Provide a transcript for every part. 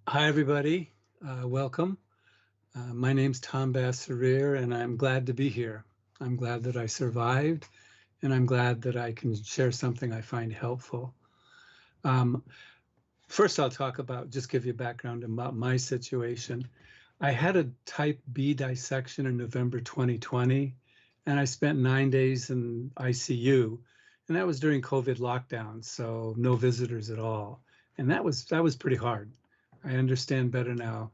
Hi, everybody. Welcome. My name's Tom Bassarear, and I'm glad to be here. I'm glad that I survived, and I'm glad that I can share something I find helpful. Um, First, I'll talk about, just give you background about my situation. I had a type B dissection in November 2020, and I spent 9 days in ICU, and that was during COVID lockdown, so no visitors at all. And that was pretty hard. I understand better now.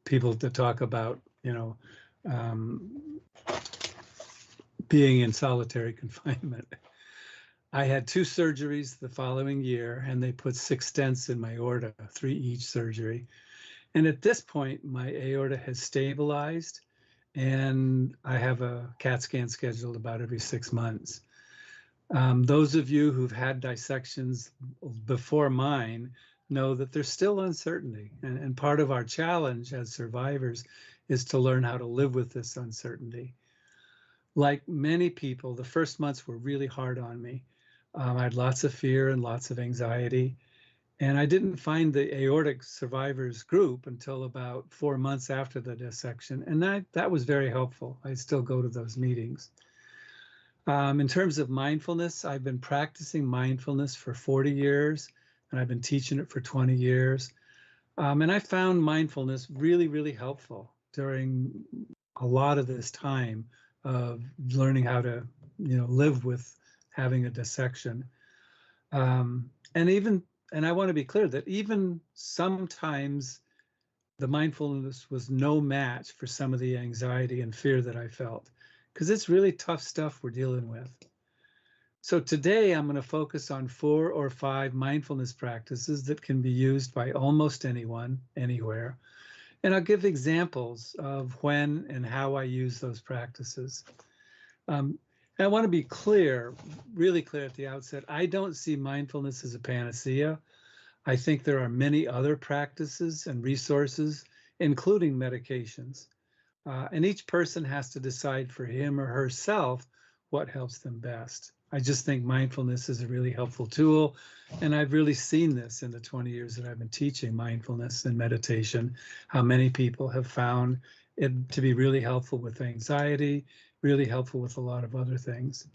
People to talk about, um, being in solitary confinement. I had two surgeries the following year, and they put 6 stents in my aorta, three each surgery. And at this point, my aorta has stabilized, and I have a CAT scan scheduled about every 6 months. Those of you who've had dissections before mine know that there's still uncertainty. And part of our challenge as survivors is to learn how to live with this uncertainty. Like many people, the first months were really hard on me. I had lots of fear and lots of anxiety. And I didn't find the aortic survivors group until about 4 months after the dissection. And that was very helpful. I still go to those meetings. In terms of mindfulness, I've been practicing mindfulness for 40 years, and I've been teaching it for 20 years. And I found mindfulness really, really helpful during a lot of this time of learning how to, live with having a dissection. And I want to be clear that even sometimes the mindfulness was no match for some of the anxiety and fear that I felt, because it's really tough stuff we're dealing with. So today I'm going to focus on 4 or 5 mindfulness practices that can be used by almost anyone, anywhere. And I'll give examples of when and how I use those practices. And I want to be clear, really clear at the outset, I don't see mindfulness as a panacea. I think there are many other practices and resources, including medications. And each person has to decide for him or herself what helps them best. I just think mindfulness is a really helpful tool. And I've really seen this in the 20 years that I've been teaching mindfulness and meditation, how many people have found it to be really helpful with anxiety, really helpful with a lot of other things.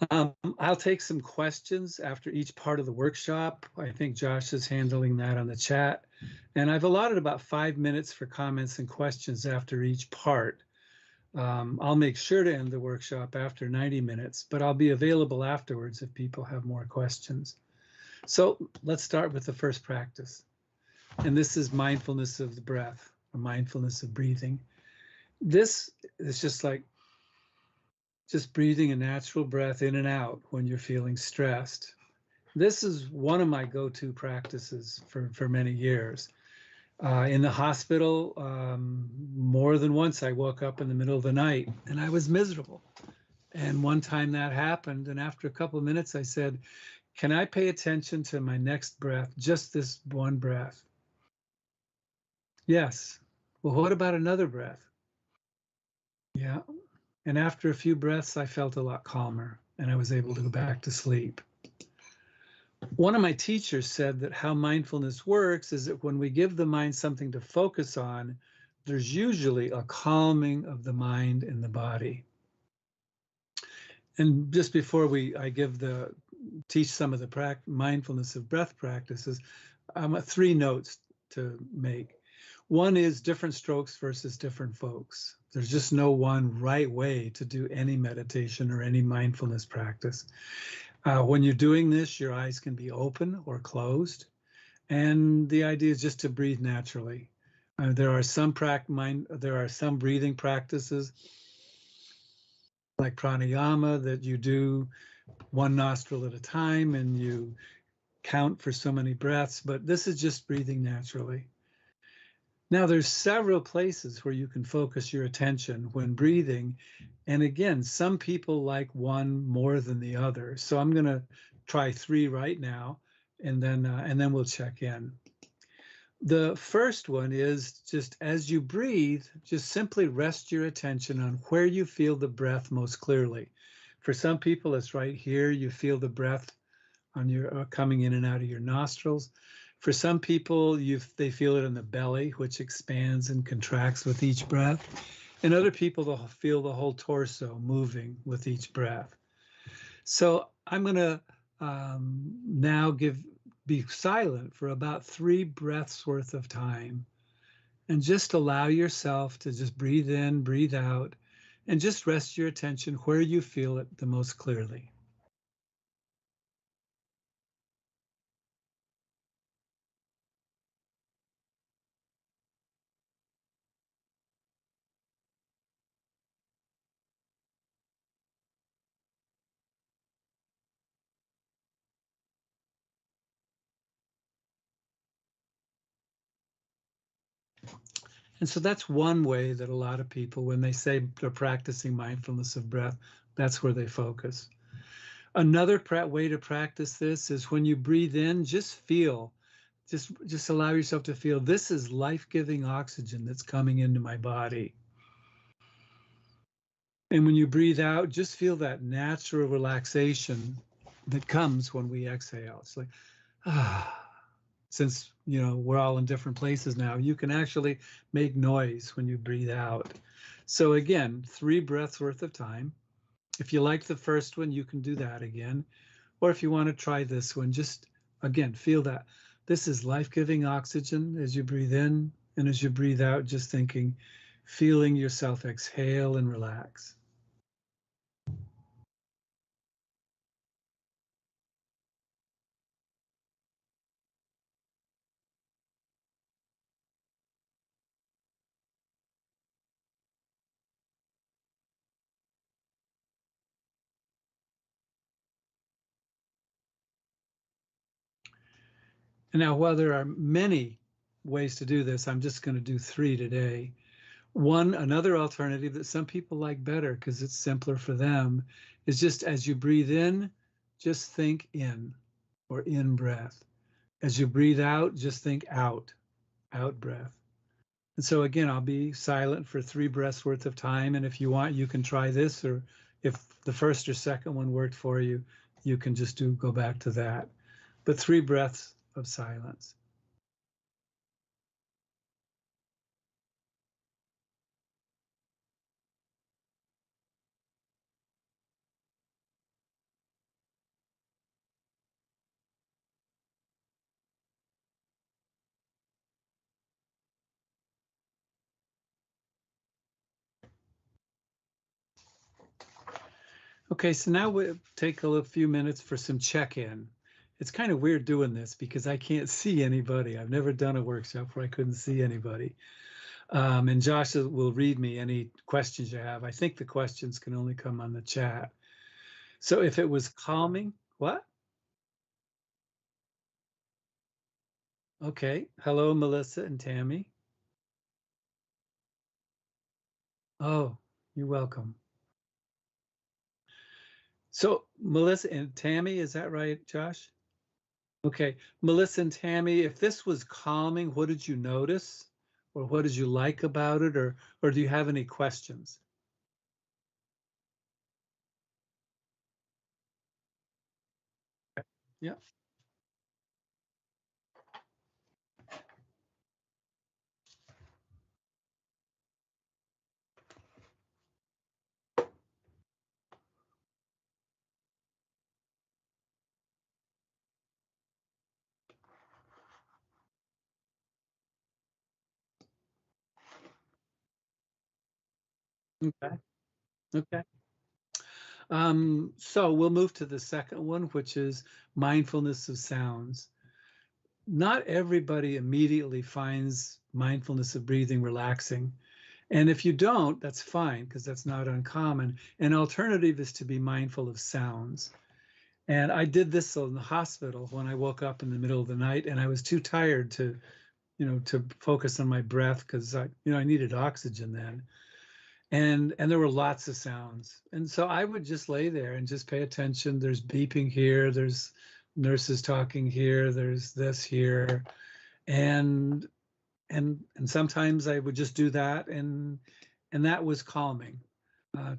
I'll take some questions after each part of the workshop. I think Josh is handling that on the chat. And I've allotted about 5 minutes for comments and questions after each part. I'll make sure to end the workshop after 90 minutes, but I'll be available afterwards if people have more questions. So let's start with the first practice. And this is mindfulness of the breath, or mindfulness of breathing. This is just breathing a natural breath in and out when you're feeling stressed. This is one of my go-to practices for many years. In the hospital, more than once I woke up in the middle of the night and I was miserable. And one time that happened, and after a couple of minutes I said, can I pay attention to my next breath, just this one breath? Yes. Well, what about another breath? Yeah. And after a few breaths, I felt a lot calmer and I was able to go back to sleep. One of my teachers said that how mindfulness works is that when we give the mind something to focus on, there's usually a calming of the mind and the body. And just before teach some of the mindfulness of breath practices, 3 notes to make. One is different strokes versus different folks. There's just no one right way to do any meditation or any mindfulness practice. When you're doing this, your eyes can be open or closed. And the idea is just to breathe naturally. There are some breathing practices like pranayama that you do one nostril at a time and you count for so many breaths, but this is just breathing naturally. Now, there's several places where you can focus your attention when breathing. And again, some people like one more than the other. So I'm going to try 3 right now, and then we'll check in. The first one is just as you breathe, just simply rest your attention on where you feel the breath most clearly. For some people, it's right here. You feel the breath on your coming in and out of your nostrils. For some people, they feel it in the belly, which expands and contracts with each breath. And other people, they'll feel the whole torso moving with each breath. So I'm going to now be silent for about 3 breaths worth of time, and just allow yourself to just breathe in, breathe out, and just rest your attention where you feel it the most clearly. And so that's one way that a lot of people, when they say they're practicing mindfulness of breath, that's where they focus. Another way to practice this is when you breathe in, just feel, just allow yourself to feel this is life-giving oxygen that's coming into my body. And when you breathe out, just feel that natural relaxation that comes when we exhale. It's like, since we're all in different places now, you can actually make noise when you breathe out. So again, 3 breaths worth of time. If you like the first one, you can do that again. Or if you want to try this one, just again, feel that this is life-giving oxygen as you breathe in, and as you breathe out, just feeling yourself exhale and relax. And now, while there are many ways to do this, I'm just going to do 3 today. Another alternative that some people like better because it's simpler for them is just as you breathe in, just think in, or in breath. As you breathe out, just think out, out breath. And so again, I'll be silent for 3 breaths worth of time. And if you want, you can try this, or if the first or second one worked for you, you can just go back to that. But 3 breaths of silence. Okay, so now we'll take a few minutes for some check-in. It's kind of weird doing this because I can't see anybody. I've never done a workshop where I couldn't see anybody. And Josh will read me any questions you have. I think the questions can only come on the chat. So if it was calming, what? Okay, hello, Melissa and Tammy. Oh, you're welcome. So Melissa and Tammy, is that right, Josh? Okay, Melissa and Tammy, if this was calming, what did you notice? Or what did you like about it? Or do you have any questions? Yeah. Okay. Okay. So we'll move to the second one, which is mindfulness of sounds. Not everybody immediately finds mindfulness of breathing relaxing. And if you don't, that's fine, because that's not uncommon. An alternative is to be mindful of sounds. And I did this in the hospital when I woke up in the middle of the night, and I was too tired to focus on my breath because I needed oxygen then. And there were lots of sounds. And so I would just lay there and just pay attention. There's beeping here, there's nurses talking here, there's this here. And sometimes I would just do that, and that was calming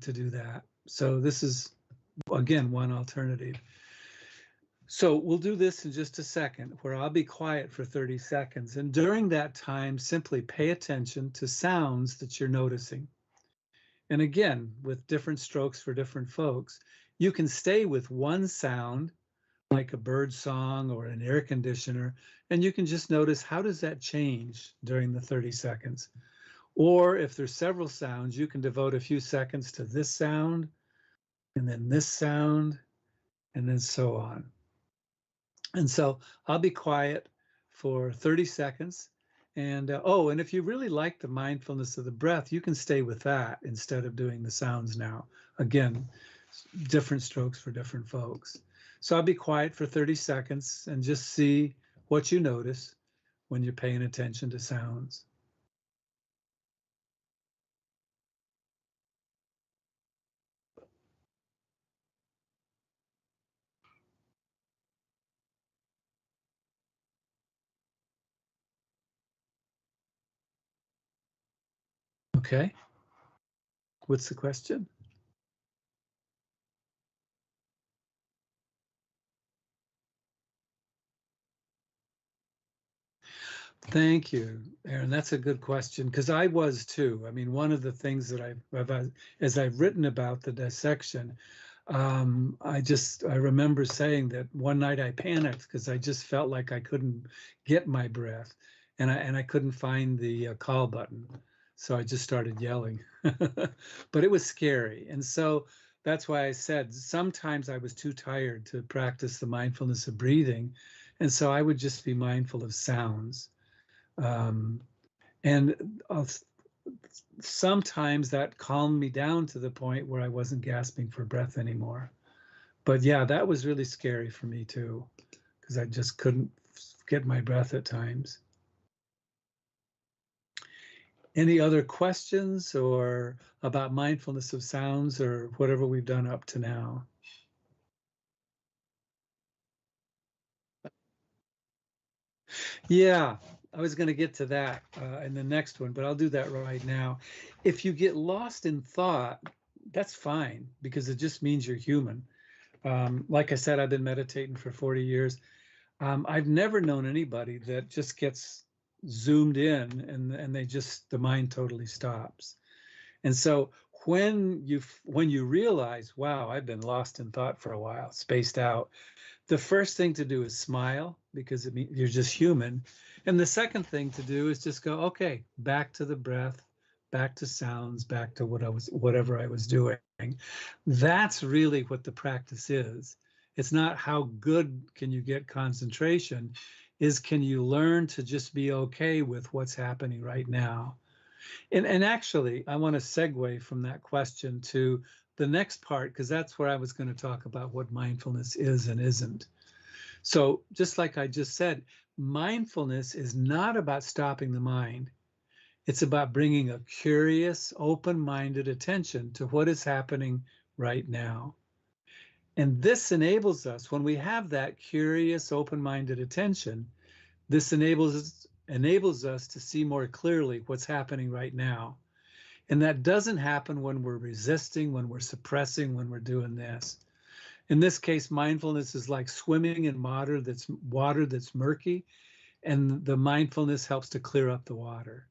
to do that. So this is again one alternative. So we'll do this in just a second, where I'll be quiet for 30 seconds. And during that time, simply pay attention to sounds that you're noticing. And again, with different strokes for different folks, you can stay with one sound, like a bird song or an air conditioner, and you can just notice, how does that change during the 30 seconds? Or if there's several sounds, you can devote a few seconds to this sound, and then this sound, and then so on. And so I'll be quiet for 30 seconds. And and if you really like the mindfulness of the breath, you can stay with that instead of doing the sounds now. Again, different strokes for different folks. So I'll be quiet for 30 seconds and just see what you notice when you're paying attention to sounds. Okay, what's the question? Thank you, Aaron. That's a good question, because I was too. I mean, one of the things that as I've written about the dissection, I remember saying that one night I panicked because I just felt like I couldn't get my breath, and I couldn't find the call button, so I just started yelling. But it was scary, and so that's why I said sometimes I was too tired to practice the mindfulness of breathing, and so I would just be mindful of sounds. Um, and sometimes that calmed me down to the point where I wasn't gasping for breath anymore. But yeah, that was really scary for me too, because I just couldn't get my breath at times. Any other questions or about mindfulness of sounds or whatever we've done up to now? Yeah, I was going to get to that in the next one, but I'll do that right now. If you get lost in thought, that's fine because it just means you're human. Like I said, I've been meditating for 40 years. I've never known anybody that just gets zoomed in and the mind totally stops. And so when you realize, wow, I've been lost in thought for a while, spaced out, the first thing to do is smile because it means you're just human. And the second thing to do is just go, okay, back to the breath, back to sounds, back to whatever I was doing. That's really what the practice is. It's not how good can you get concentration, is can you learn to just be okay with what's happening right now? And actually, I want to segue from that question to the next part, because that's where I was going to talk about what mindfulness is and isn't. So just like I just said, mindfulness is not about stopping the mind. It's about bringing a curious, open-minded attention to what is happening right now. And this enables us, when we have that curious, open-minded attention, this enables us to see more clearly what's happening right now. And that doesn't happen when we're resisting, when we're suppressing, when we're doing this. In this case, mindfulness is like swimming in water that's murky, and the mindfulness helps to clear up the water.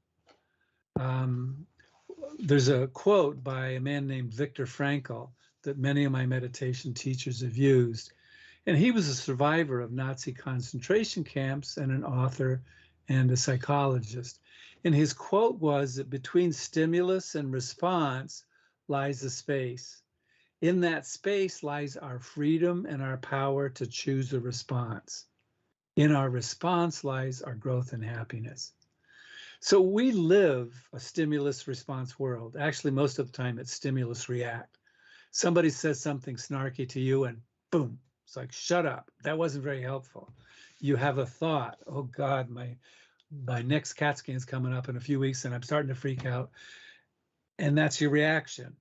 Um, there's a quote by a man named Viktor Frankl that many of my meditation teachers have used. And he was a survivor of Nazi concentration camps and an author and a psychologist. And his quote was that between stimulus and response lies a space. In that space lies our freedom and our power to choose a response. In our response lies our growth and happiness. So we live a stimulus response world. Actually, most of the time it's stimulus react. Somebody says something snarky to you and boom, it's like, shut up. That wasn't very helpful. You have a thought, oh God, my next CAT scan is coming up in a few weeks and I'm starting to freak out. And that's your reaction.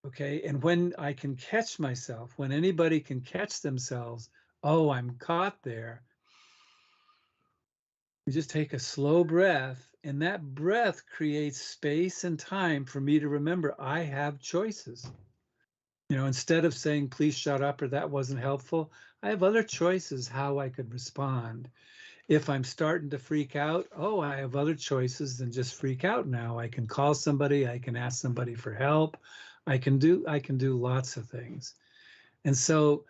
Okay. And when I can catch myself, when anybody can catch themselves, oh, I'm caught there. You just take a slow breath, and that breath creates space and time for me to remember I have choices. Instead of saying, please shut up, or that wasn't helpful, I have other choices how I could respond. If I'm starting to freak out, oh, I have other choices than just freak out now. I can call somebody, I can ask somebody for help. I can do lots of things. And so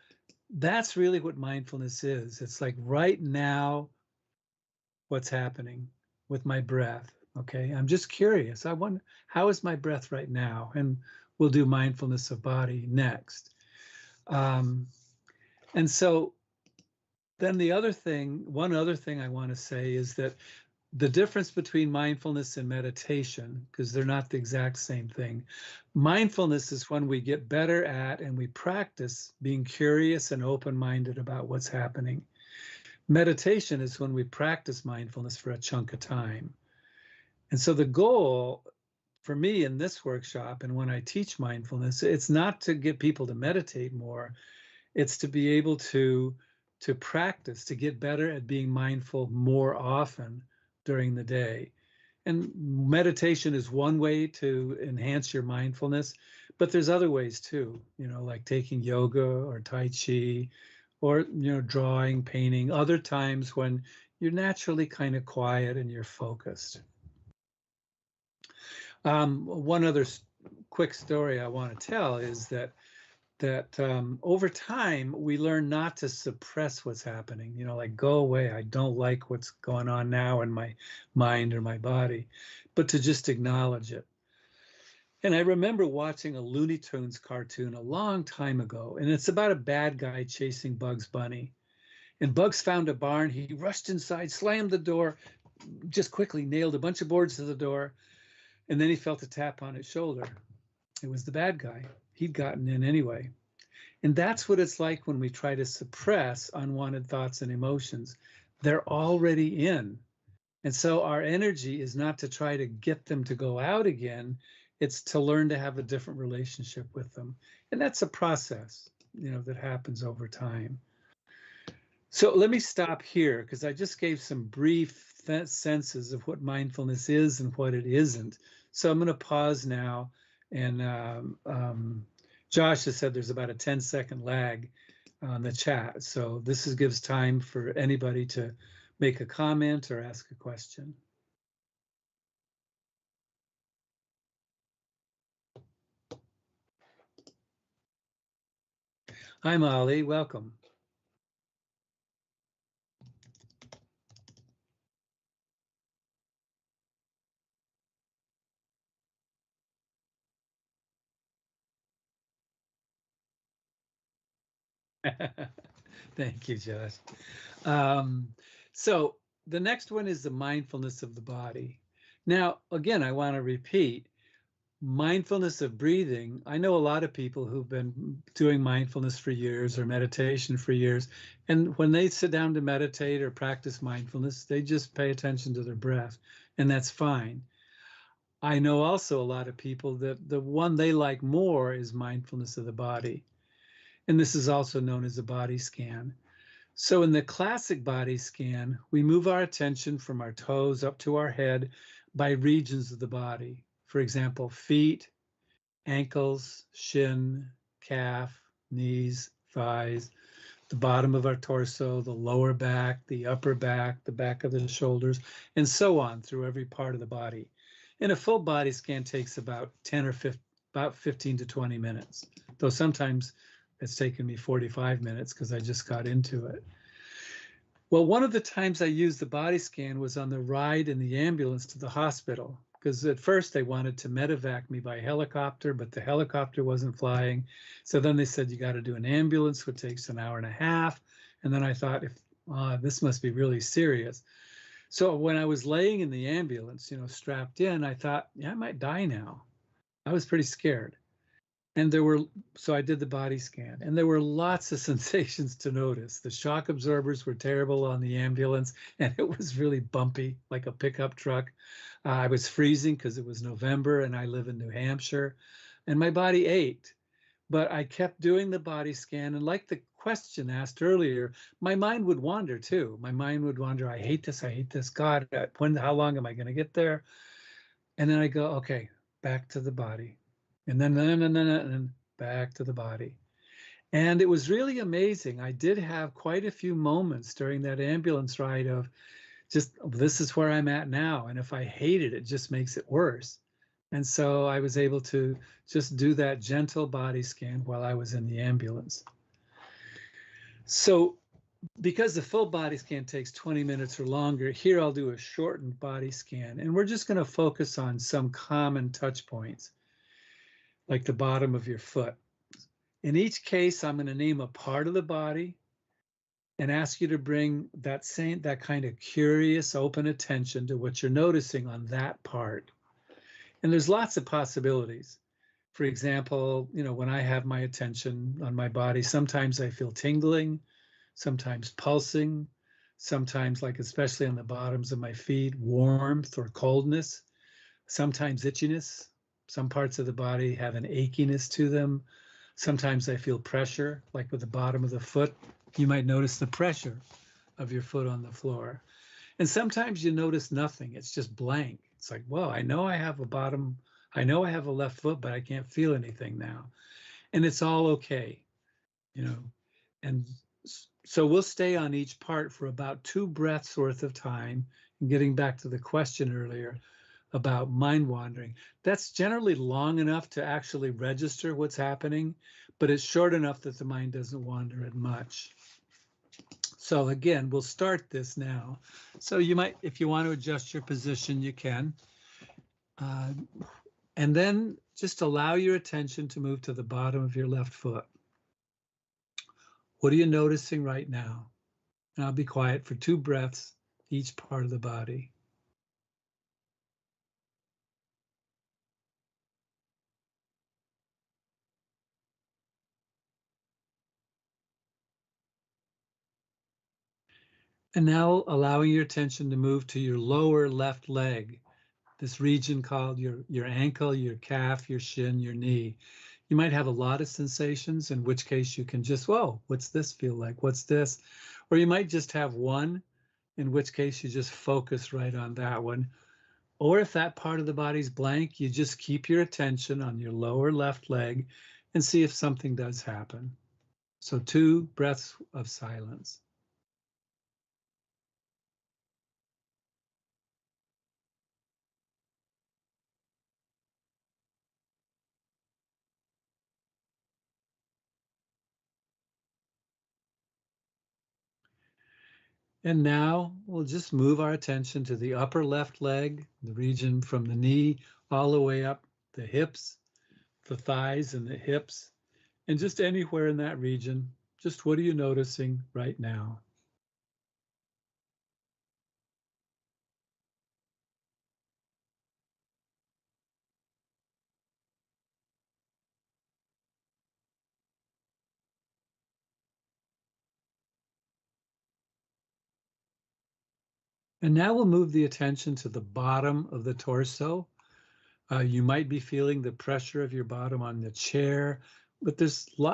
that's really what mindfulness is. It's like right now, what's happening with my breath. Okay. I'm just curious. I wonder, how is my breath right now? And we'll do mindfulness of body next. Um, and so then one other thing I want to say is that the difference between mindfulness and meditation, because they're not the exact same thing. Mindfulness is when we get better at and we practice being curious and open-minded about what's happening. Meditation is when we practice mindfulness for a chunk of time. And so the goal for me in this workshop and when I teach mindfulness, it's not to get people to meditate more. It's to be able to practice, to get better at being mindful more often during the day. And meditation is one way to enhance your mindfulness, but there's other ways too, like taking yoga or Tai Chi or, drawing, painting, other times when you're naturally kind of quiet and you're focused. One other quick story I want to tell is that over time we learn not to suppress what's happening, like go away, I don't like what's going on now in my mind or my body, but to just acknowledge it. And I remember watching a Looney Tunes cartoon a long time ago, and it's about a bad guy chasing Bugs Bunny. And Bugs found a barn, he rushed inside, slammed the door, just quickly nailed a bunch of boards to the door, and then he felt a tap on his shoulder. It was the bad guy. He'd gotten in anyway. And that's what it's like when we try to suppress unwanted thoughts and emotions. They're already in. And so our energy is not to try to get them to go out again. It's to learn to have a different relationship with them. And that's a process, that happens over time. So let me stop here because I just gave some brief senses of what mindfulness is and what it isn't. So I'm going to pause now. And Josh has said there's about a 10-second lag on the chat. So this gives time for anybody to make a comment or ask a question. Hi, Molly. Welcome. Thank you, Josh. So the next one is the mindfulness of the body. Now, again, I want to repeat, mindfulness of breathing. I know a lot of people who've been doing mindfulness for years or meditation for years. And when they sit down to meditate or practice mindfulness, they just pay attention to their breath, and that's fine. I know also a lot of people that the one they like more is mindfulness of the body. And this is also known as a body scan. So in the classic body scan, we move our attention from our toes up to our head by regions of the body. For example, feet, ankles, shin, calf, knees, thighs, the bottom of our torso, the lower back, the upper back, the back of the shoulders, and so on through every part of the body. And a full body scan takes about 15 to 20 minutes, though sometimes it's taken me 45 minutes because I just got into it. Well, one of the times I used the body scan was on the ride in the ambulance to the hospital, because at first they wanted to medevac me by helicopter, but the helicopter wasn't flying. So then they said, you got to do an ambulance, which takes an hour and a half. And then I thought, this must be really serious. So when I was laying in the ambulance, strapped in, I thought, yeah, I might die now. I was pretty scared. And so I did the body scan, and there were lots of sensations to notice. The shock absorbers were terrible on the ambulance, and it was really bumpy, like a pickup truck. I was freezing because it was November, and I live in New Hampshire, and my body ached. But I kept doing the body scan, and like the question asked earlier, my mind would wander too. My mind would wander, I hate this, God, how long am I going to get there? And then I go, okay, back to the body. And then back to the body. And it was really amazing. I did have quite a few moments during that ambulance ride of just, this is where I'm at now. And if I hate it, it just makes it worse. And so I was able to just do that gentle body scan while I was in the ambulance. So because the full body scan takes 20 minutes or longer, here I'll do a shortened body scan. And we're just going to focus on some common touch points, like the bottom of your foot. In each case, I'm going to name a part of the body and ask you to bring that kind of curious, open attention to what you're noticing on that part. And there's lots of possibilities. For example, when I have my attention on my body, sometimes I feel tingling, sometimes pulsing, sometimes, like especially on the bottoms of my feet, warmth or coldness, sometimes itchiness. Some parts of the body have an achiness to them. Sometimes I feel pressure, like with the bottom of the foot. You might notice the pressure of your foot on the floor. And sometimes you notice nothing. It's just blank. It's like, well, I know I have a left foot, but I can't feel anything now. And it's all okay, And so we'll stay on each part for about 2 breaths worth of time. And getting back to the question earlier about mind wandering, that's generally long enough to actually register what's happening, but it's short enough that the mind doesn't wander as much. So again, we'll start this now. So you might, if you want to adjust your position, you can. And then just allow your attention to move to the bottom of your left foot. What are you noticing right now? And I'll be quiet for 2 breaths, each part of the body. And now allowing your attention to move to your lower left leg, this region called your ankle, your calf, your shin, your knee. You might have a lot of sensations, in which case you can just, whoa, what's this feel like? What's this? Or you might just have one, in which case you just focus right on that one. Or if that part of the body's blank, you just keep your attention on your lower left leg and see if something does happen. So 2 breaths of silence. And now we'll just move our attention to the upper left leg, the region from the knee all the way up the hips, the thighs and the hips, and just anywhere in that region. Just what are you noticing right now? And now we'll move the attention to the bottom of the torso. You might be feeling the pressure of your bottom on the chair, but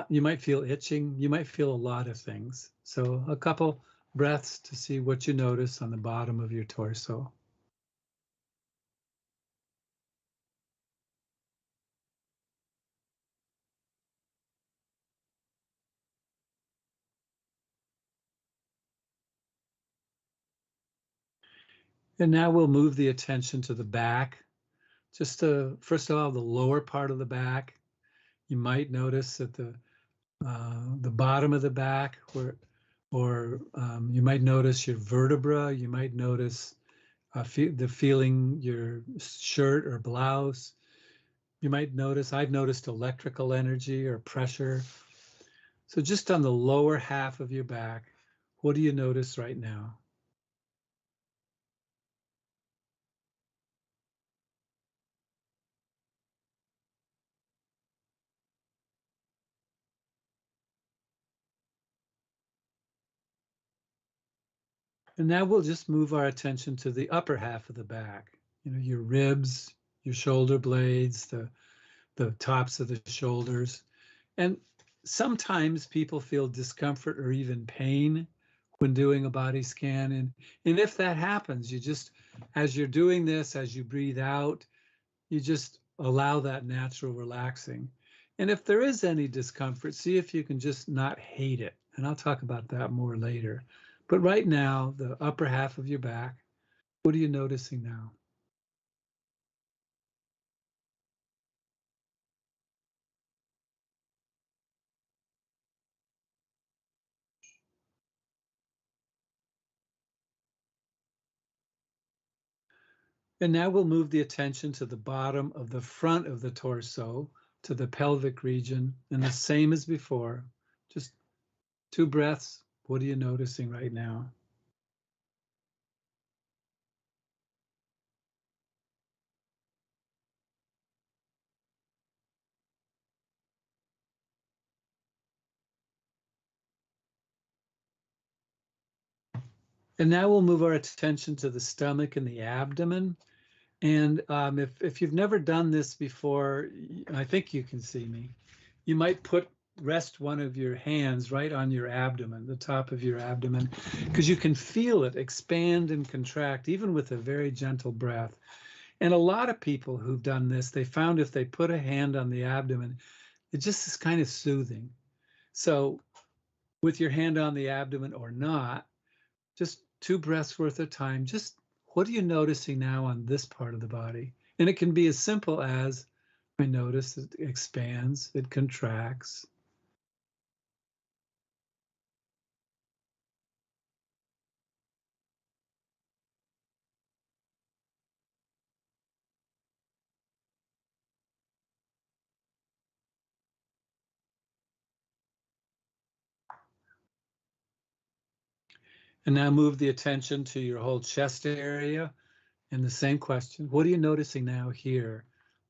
you might feel itching. You might feel a lot of things. So a couple breaths to see what you notice on the bottom of your torso. And now we'll move the attention to the back. Just first of all, the lower part of the back. You might notice that the bottom of the back, you might notice your vertebra. You might notice the feeling your shirt or blouse. You might notice, I've noticed electrical energy or pressure. So just on the lower half of your back, what do you notice right now? And now we'll just move our attention to the upper half of the back, your ribs, your shoulder blades, the tops of the shoulders. And sometimes people feel discomfort or even pain when doing a body scan. And if that happens, you just, as you're doing this, as you breathe out, you just allow that natural relaxing. And if there is any discomfort, see if you can just not hate it. And I'll talk about that more later. But right now, the upper half of your back, what are you noticing now? And now we'll move the attention to the bottom of the front of the torso, to the pelvic region, and the same as before. Just 2 breaths. What are you noticing right now? And now we'll move our attention to the stomach and the abdomen. And if you've never done this before, I think you can see me. You might rest one of your hands right on your abdomen, the top of your abdomen, because you can feel it expand and contract, even with a very gentle breath. And a lot of people who've done this, they found if they put a hand on the abdomen, it just is kind of soothing. So with your hand on the abdomen or not, just 2 breaths worth of time. Just what are you noticing now on this part of the body? And it can be as simple as I notice it expands, it contracts. And now move the attention to your whole chest area. And the same question, what are you noticing now here?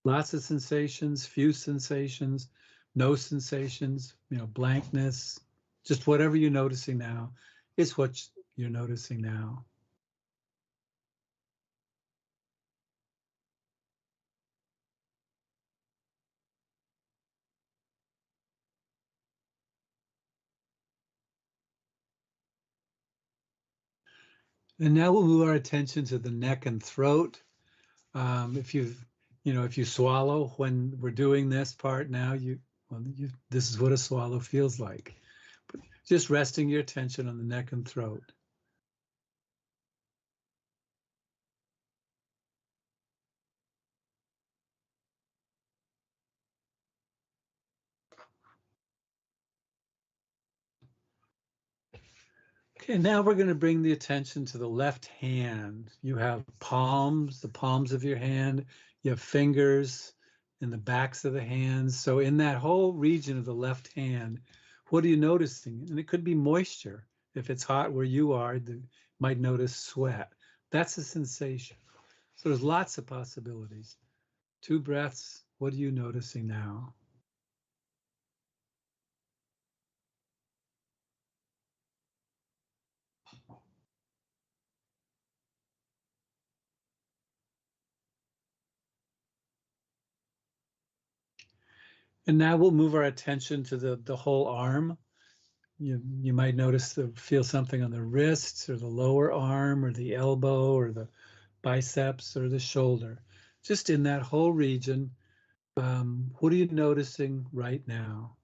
Lots of sensations, few sensations, no sensations, blankness, just whatever you're noticing now is what you're noticing now. And now we'll move our attention to the neck and throat. If if you swallow when we're doing this part now, this is what a swallow feels like. But just resting your attention on the neck and throat. Okay, now we're going to bring the attention to the left hand. You have palms, the palms of your hand, you have fingers and the backs of the hands. So in that whole region of the left hand, what are you noticing? And it could be moisture. If it's hot where you are, you might notice sweat. That's a sensation. So there's lots of possibilities. 2 breaths, what are you noticing now? And now we'll move our attention to the whole arm. You might feel something on the wrists or the lower arm or the elbow or the biceps or the shoulder. Just in that whole region, what are you noticing right now?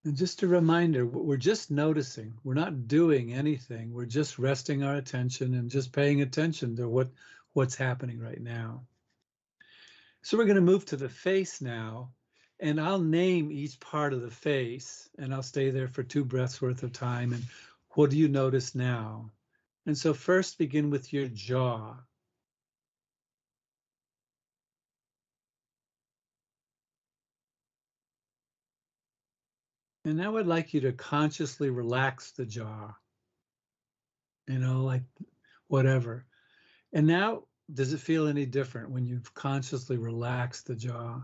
And just a reminder, we're just noticing. We're not doing anything. We're just resting our attention and just paying attention to what's happening right now. So we're going to move to the face now, and I'll name each part of the face, and I'll stay there for 2 breaths worth of time. And what do you notice now? And so first begin with your jaw. And now I'd like you to consciously relax the jaw, like whatever. And now, does it feel any different when you've consciously relaxed the jaw?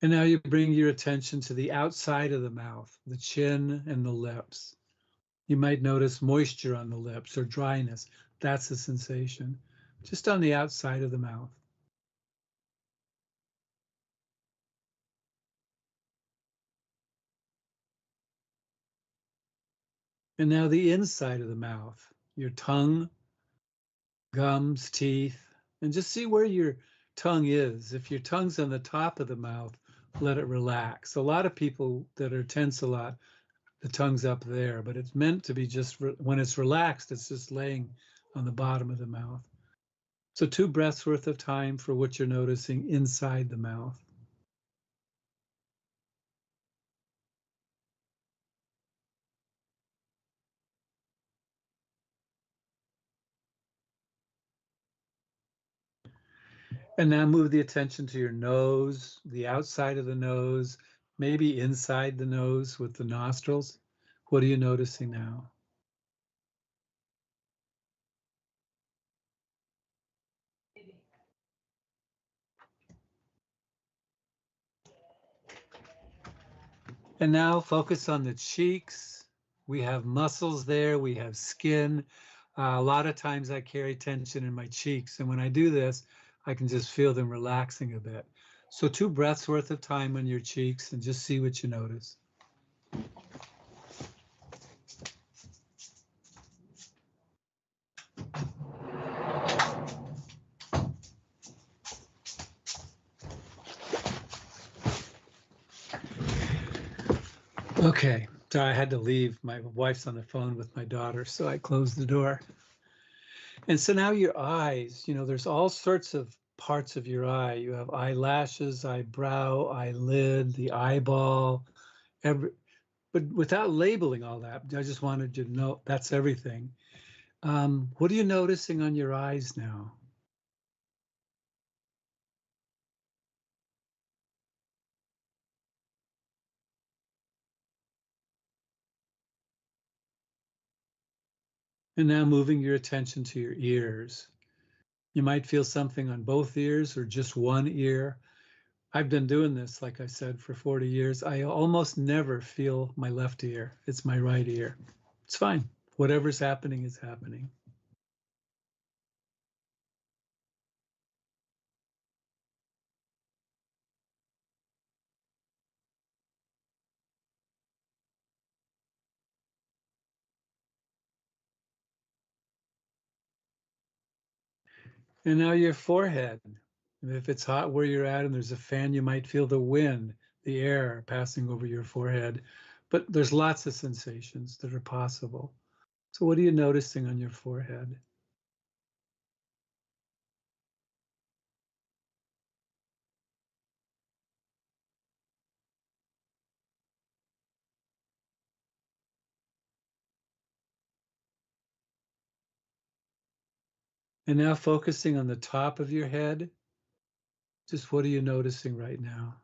And now you bring your attention to the outside of the mouth, the chin and the lips. You might notice moisture on the lips or dryness. That's a sensation, just on the outside of the mouth. And now the inside of the mouth, your tongue, gums, teeth, and just see where your tongue is. If your tongue's on the top of the mouth, let it relax. A lot of people that are tense a lot, the tongue's up there, but it's meant to be just when it's relaxed, it's just laying on the bottom of the mouth. So 2 breaths worth of time for what you're noticing inside the mouth. And now move the attention to your nose, the outside of the nose, maybe inside the nose with the nostrils. What are you noticing now? And now focus on the cheeks. We have muscles there, we have skin. A lot of times I carry tension in my cheeks, and when I do this, I can just feel them relaxing a bit. So 2 breaths worth of time on your cheeks and just see what you notice. Okay, so I had to leave. My wife's on the phone with my daughter, so I closed the door. And so now your eyes, there's all sorts of parts of your eye. You have eyelashes, eyebrow, eyelid, the eyeball, but without labeling all that, I just wanted you to know that's everything. What are you noticing on your eyes now? And now moving your attention to your ears. You might feel something on both ears or just one ear. I've been doing this, like I said, for 40 years. I almost never feel my left ear. It's my right ear. It's fine. Whatever's happening is happening. And now your forehead. If it's hot where you're at and there's a fan, you might feel the wind, the air passing over your forehead. But there's lots of sensations that are possible. So what are you noticing on your forehead? And now focusing on the top of your head, just what are you noticing right now?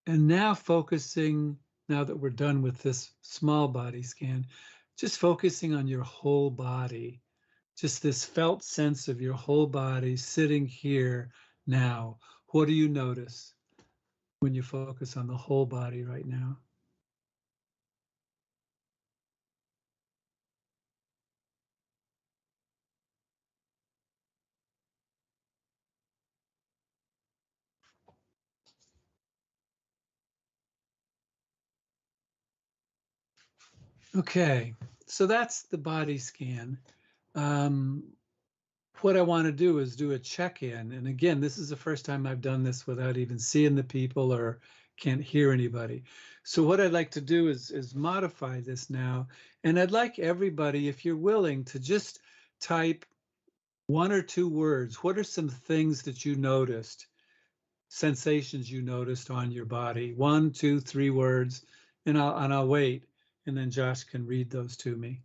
And now focusing, now that we're done with this small body scan, just focusing on your whole body, just this felt sense of your whole body sitting here now. What do you notice when you focus on the whole body right now? Okay, so that's the body scan. Um, what I want to do is do a check-in. And again, this is the first time I've done this without even seeing the people or can't hear anybody. So what I'd like to do is modify this now. And I'd like everybody, if you're willing, to just type 1 or 2 words. What are some things that you noticed, sensations you noticed on your body? 1, 2, 3 words, and I'll wait. And then Josh can read those to me.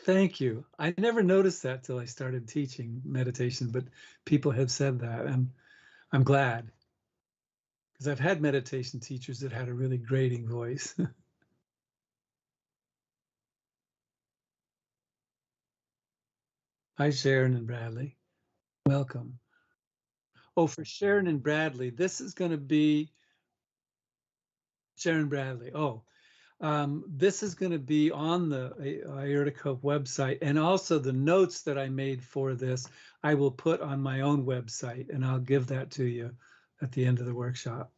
Thank you. I never noticed that till I started teaching meditation, but people have said that, and I'm glad. because I've had meditation teachers that had a really grating voice. Hi, Sharon and Bradley. Welcome. Oh, for Sharon and Bradley, this is going to be Sharon Bradley. Oh, this is going to be on the Aortic website, and also the notes that I made for this, I will put on my own website, and I'll give that to you at the end of the workshop.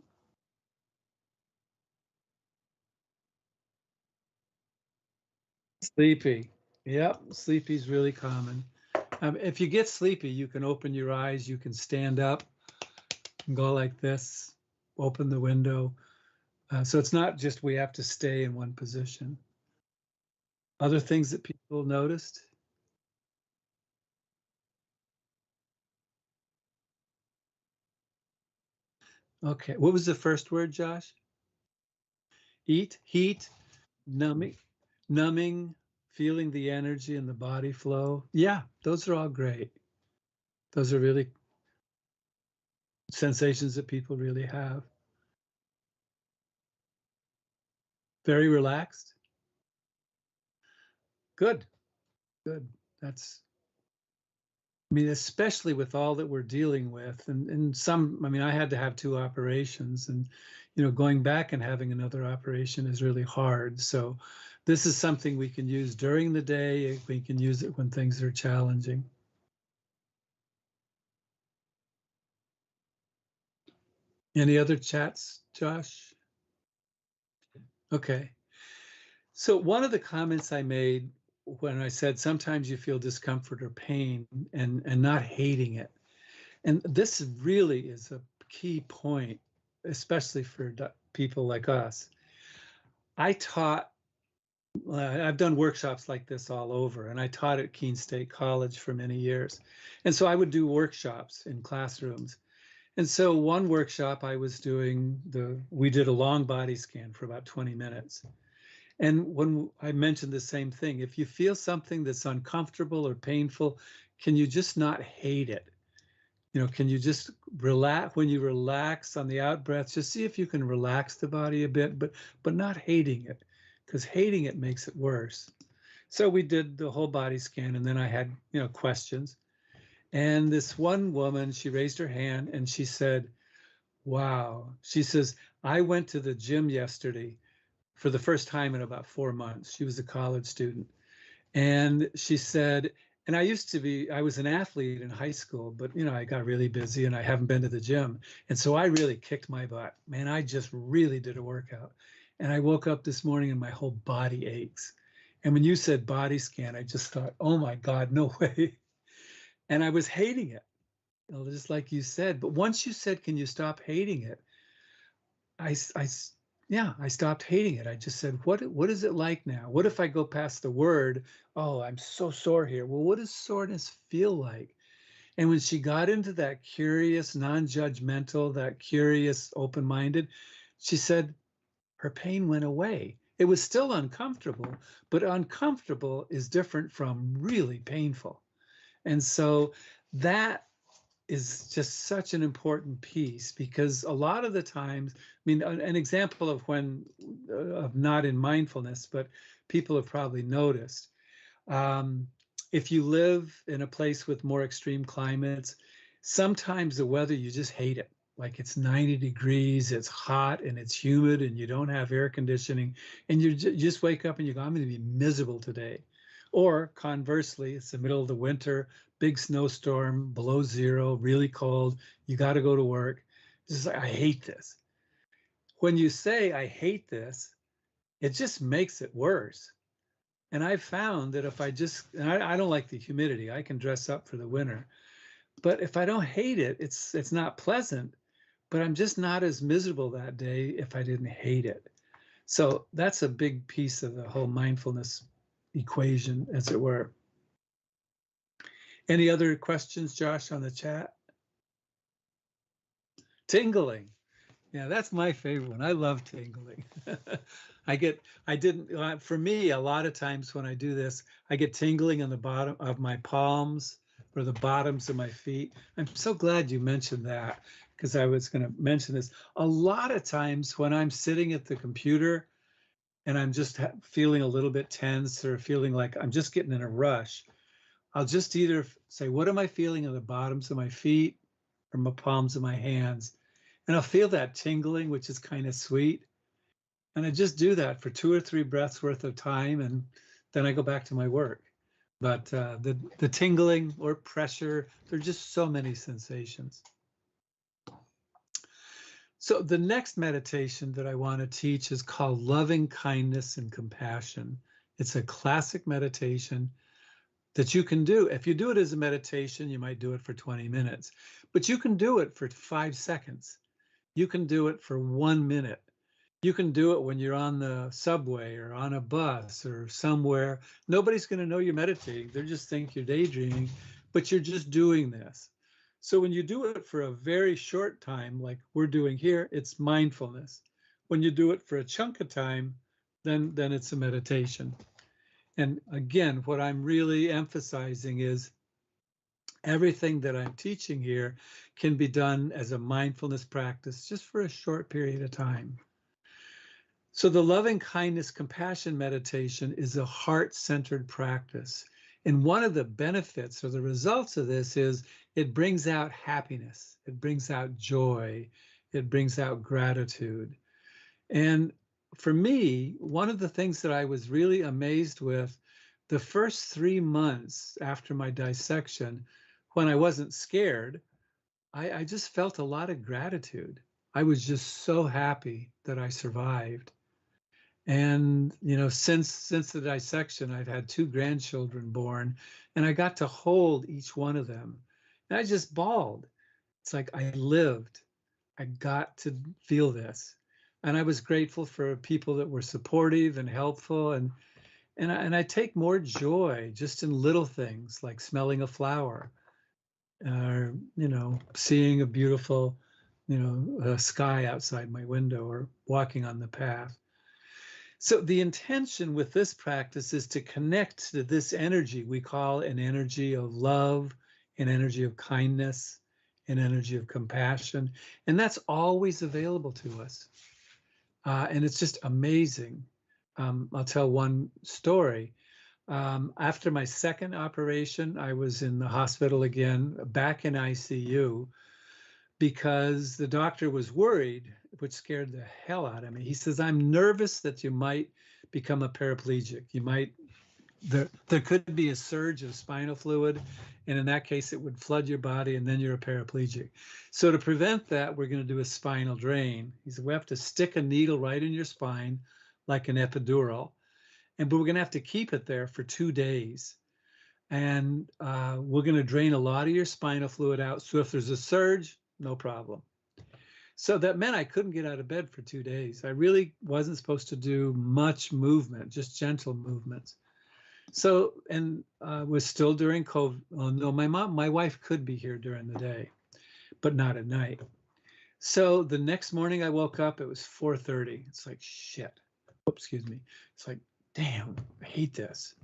Sleepy. Yep, sleepy is really common. If you get sleepy, you can open your eyes, you can stand up and go like this, open the window. So it's not just we have to stay in one position. Other things that people noticed? Okay, what was the first word, Josh? Eat, heat, numbing, numbing, feeling the energy in the body flow. Yeah, those are all great. Those are really sensations that people really have. Very relaxed. Good, good. That's, I mean, especially with all that we're dealing with, and some, I mean, I had to have 2 operations, and going back and having another operation is really hard. So this is something we can use during the day. We can use it when things are challenging. Any other chats, Josh? Okay. So one of the comments I made when I said sometimes you feel discomfort or pain and not hating it. And this really is a key point, especially for people like us. I taught, I've done workshops like this all over, and I taught at Keene State College for many years. And so I would do workshops in classrooms. And so one workshop I was doing, we did a long body scan for about 20 minutes. And when I mentioned the same thing, if you feel something that's uncomfortable or painful, can you just not hate it? Can you just relax when you relax on the out breath? Just see if you can relax the body a bit, but not hating it, because hating it makes it worse. So we did the whole body scan, and then I had questions. And this one woman, she raised her hand and she said, "Wow." She says, "I went to the gym yesterday for the first time in about 4 months." She was a college student. And she said, and I was an athlete in high school, but I got really busy and I haven't been to the gym. And so I really kicked my butt. Man, I just really did a workout. And I woke up this morning and my whole body aches. And when you said body scan, I just thought, oh my God, no way. And I was hating it, just like you said. But once you said, can you stop hating it? I stopped hating it. I just said, what is it like now? What if I go past the word, oh, I'm so sore here? Well, what does soreness feel like? And when she got into that curious, non-judgmental, that curious, open-minded, she said her pain went away. It was still uncomfortable, but uncomfortable is different from really painful. And so that is just such an important piece, because a lot of the times, I mean, an example of when, of not in mindfulness, but people have probably noticed, um, if you live in a place with more extreme climates, sometimes the weather, you just hate it. Like it's 90 degrees, it's hot and it's humid and you don't have air conditioning, and you just wake up and you go, I'm going to be miserable today. Or conversely, it's the middle of the winter, big snowstorm, below zero, really cold, you got to go to work. It's just like, I hate this. When you say, I hate this, it just makes it worse. And I've found that if I just, and I don't like the humidity, I can dress up for the winter. But if I don't hate it, it's not pleasant, but I'm just not as miserable that day if I didn't hate it. So that's a big piece of the whole mindfulness equation, as it were. Any other questions, Josh, on the chat? Tingling. Yeah, that's my favorite one. I love tingling. For me, a lot of times when I do this, I get tingling on the bottom of my palms or the bottoms of my feet. I'm so glad you mentioned that, because I was going to mention this. A lot of times when I'm sitting at the computer and I'm just feeling a little bit tense or feeling like I'm just getting in a rush, I'll just either say, what am I feeling in the bottoms of my feet or my palms of my hands? And I'll feel that tingling, which is kind of sweet. And I just do that for 2 or 3 breaths worth of time, and then I go back to my work. But the tingling or pressure, there are just so many sensations. So the next meditation that I want to teach is called Loving Kindness and Compassion. It's a classic meditation that you can do. If you do it as a meditation, you might do it for 20 minutes, but you can do it for 5 seconds. You can do it for 1 minute. You can do it when you're on the subway or on a bus or somewhere. Nobody's going to know you're meditating. They'll just think you're daydreaming, but you're just doing this. So when you do it for a very short time, like we're doing here, it's mindfulness. When you do it for a chunk of time, then it's a meditation. And again, what I'm really emphasizing is everything that I'm teaching here can be done as a mindfulness practice just for a short period of time. So the loving kindness compassion meditation is a heart-centered practice. And one of the benefits or the results of this is it brings out happiness, it brings out joy, it brings out gratitude. And for me, one of the things that I was really amazed with the first 3 months after my dissection, when I wasn't scared, I just felt a lot of gratitude. I was just so happy that I survived. And, you know, since the dissection, I've had 2 grandchildren born, and I got to hold each one of them. And I just bawled. It's like I lived. I got to feel this. And I was grateful for people that were supportive and helpful. And I take more joy just in little things like smelling a flower, or, you know, seeing a beautiful, you know, sky outside my window or walking on the path. So the intention with this practice is to connect to this energy we call an energy of love, an energy of kindness, an energy of compassion. And that's always available to us. And it's just amazing. I'll tell one story. After my second operation, I was in the hospital again, back in ICU, because the doctor was worried, which scared the hell out of me. He says, I'm nervous that you might become a paraplegic. You might, there could be a surge of spinal fluid, and in that case, it would flood your body, and then you're a paraplegic. So to prevent that, we're going to do a spinal drain. He said, we have to stick a needle right in your spine, like an epidural, but we're going to have to keep it there for 2 days. And we're going to drain a lot of your spinal fluid out. So if there's a surge, no problem. So that meant I couldn't get out of bed for 2 days. I really wasn't supposed to do much movement, just gentle movements. So, and was still during COVID. Oh, no, my wife could be here during the day, but not at night. So the next morning I woke up, it was 4:30. It's like, shit. Oops, excuse me. It's like, damn, I hate this.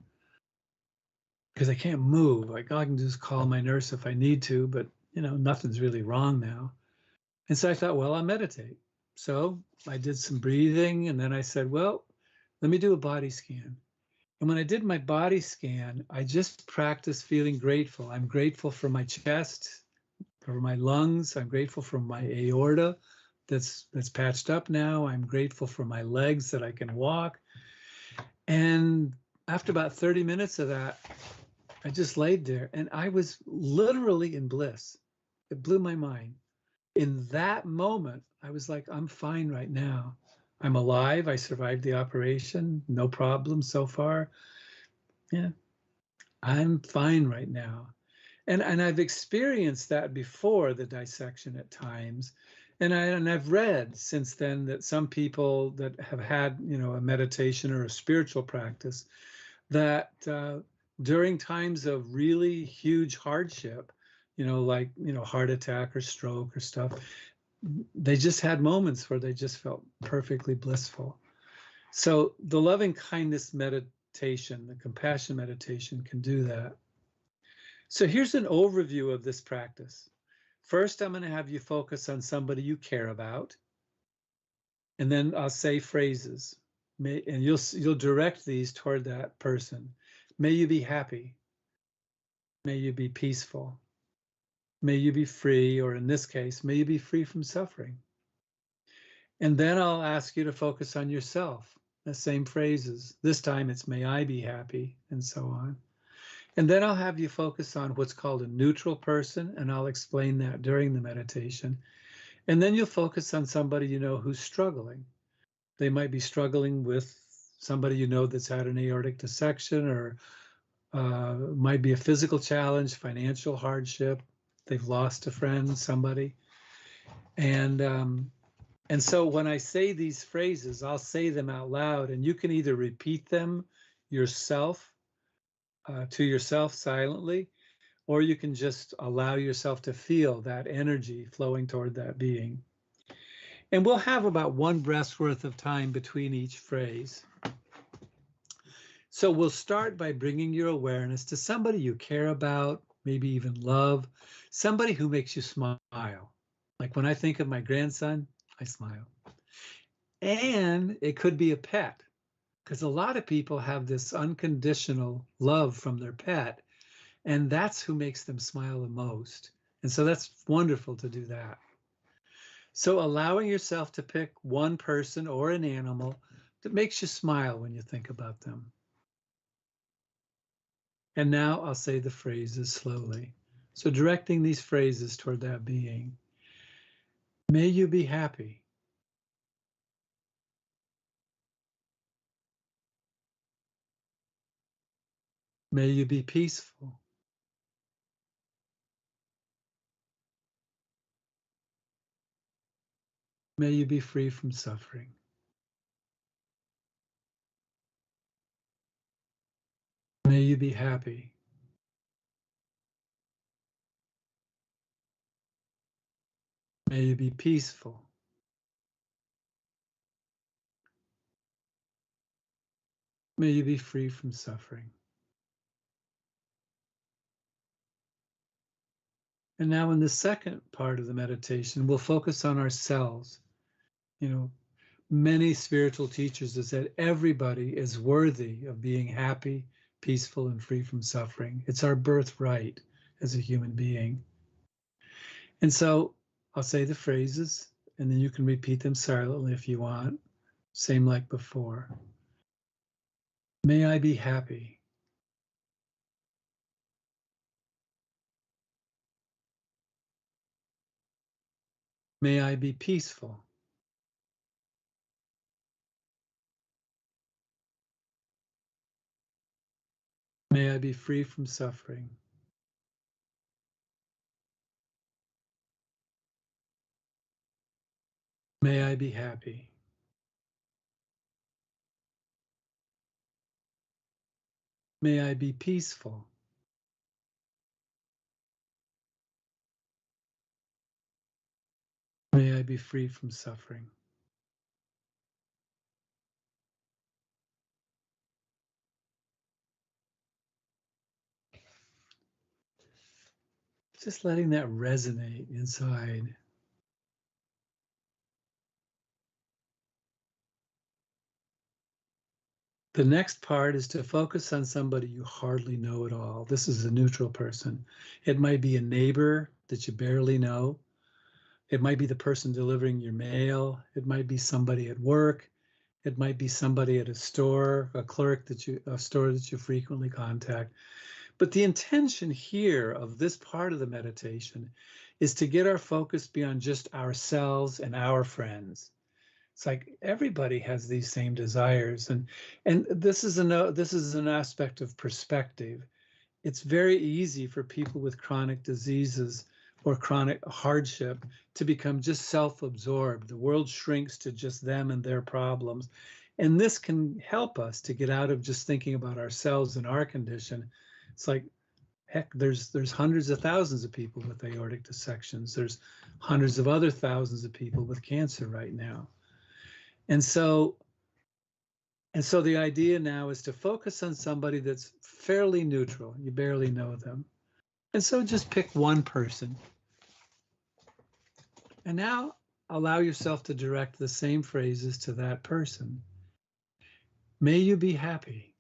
Because I can't move. Like, all I can do is call my nurse if I need to, but you know, nothing's really wrong now. And so I thought, well, I'll meditate. So I did some breathing, and then I said, well, let me do a body scan. And when I did my body scan, I just practiced feeling grateful. I'm grateful for my chest, for my lungs. I'm grateful for my aorta that's patched up now. I'm grateful for my legs that I can walk. And after about 30 minutes of that, I just laid there and I was literally in bliss. It blew my mind. In that moment, I was like, I'm fine right now. I'm alive. I survived the operation. No problem so far. Yeah, I'm fine right now. And I've experienced that before the dissection at times. And I've read since then that some people that have had, you know, a meditation or a spiritual practice, that during times of really huge hardship, you know, like, you know, heart attack or stroke or stuff, they just had moments where they just felt perfectly blissful. So the loving kindness meditation, the compassion meditation can do that. So here's an overview of this practice. First, I'm going to have you focus on somebody you care about, and then I'll say phrases, and you'll direct these toward that person. May you be happy. May you be peaceful. May you be free, or in this case, may you be free from suffering. And then I'll ask you to focus on yourself, the same phrases. This time it's may I be happy, and so on. And then I'll have you focus on what's called a neutral person, and I'll explain that during the meditation. And then you'll focus on somebody you know who's struggling. They might be struggling with somebody you know that's had an aortic dissection, or might be a physical challenge, financial hardship. They've lost a friend, somebody. And so when I say these phrases, I'll say them out loud, and you can either repeat them yourself, to yourself silently, or you can just allow yourself to feel that energy flowing toward that being. And we'll have about one breath's worth of time between each phrase. So we'll start by bringing your awareness to somebody you care about, maybe even love, somebody who makes you smile. Like when I think of my grandson, I smile. And it could be a pet, because a lot of people have this unconditional love from their pet, and that's who makes them smile the most. And so that's wonderful to do that. So allowing yourself to pick one person or an animal that makes you smile when you think about them. And now I'll say the phrases slowly. So directing these phrases toward that being. May you be happy. May you be peaceful. May you be free from suffering. May you be happy. May you be peaceful. May you be free from suffering. And now in the second part of the meditation, we'll focus on ourselves. You know, many spiritual teachers have said everybody is worthy of being happy, peaceful, and free from suffering. It's our birthright as a human being. And so I'll say the phrases, and then you can repeat them silently if you want. Same like before. May I be happy. May I be peaceful. May I be free from suffering. May I be happy. May I be peaceful. May I be free from suffering. Just letting that resonate inside. The next part is to focus on somebody you hardly know at all. This is a neutral person. It might be a neighbor that you barely know. It might be the person delivering your mail. It might be somebody at work. It might be somebody at a store, a clerk a store that you frequently contact. But the intention here of this part of the meditation is to get our focus beyond just ourselves and our friends. It's like everybody has these same desires, and this is an aspect of perspective. It's very easy for people with chronic diseases or chronic hardship to become just self-absorbed. The world shrinks to just them and their problems. And this can help us to get out of just thinking about ourselves and our condition. It's like, heck, there's hundreds of thousands of people with aortic dissections. There's hundreds of other thousands of people with cancer right now. And so the idea now is to focus on somebody that's fairly neutral. You barely know them. And so just pick one person. And now allow yourself to direct the same phrases to that person. May you be happy.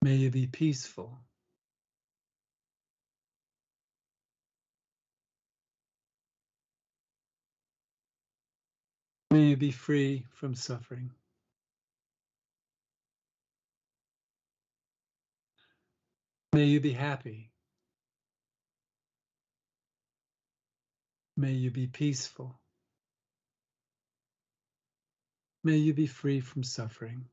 May you be peaceful. May you be free from suffering. May you be happy. May you be peaceful. May you be free from suffering.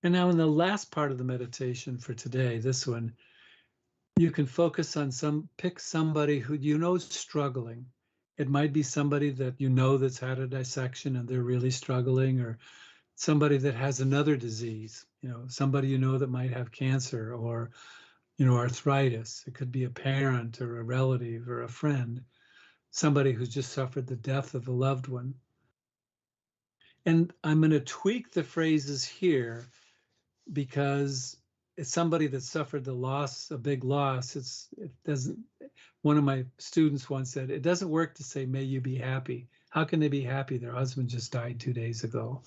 And now in the last part of the meditation for today, this one, you can focus on pick somebody who you know is struggling. It might be somebody that you know that's had a dissection and they're really struggling, or somebody that has another disease, somebody you know that might have cancer or, arthritis. It could be a parent or a relative or a friend, somebody who's just suffered the death of a loved one. And I'm going to tweak the phrases here because it's somebody that suffered the loss, a big loss. It doesn't, one of my students once said, it doesn't work to say, may you be happy. How can they be happy? Their husband just died 2 days know.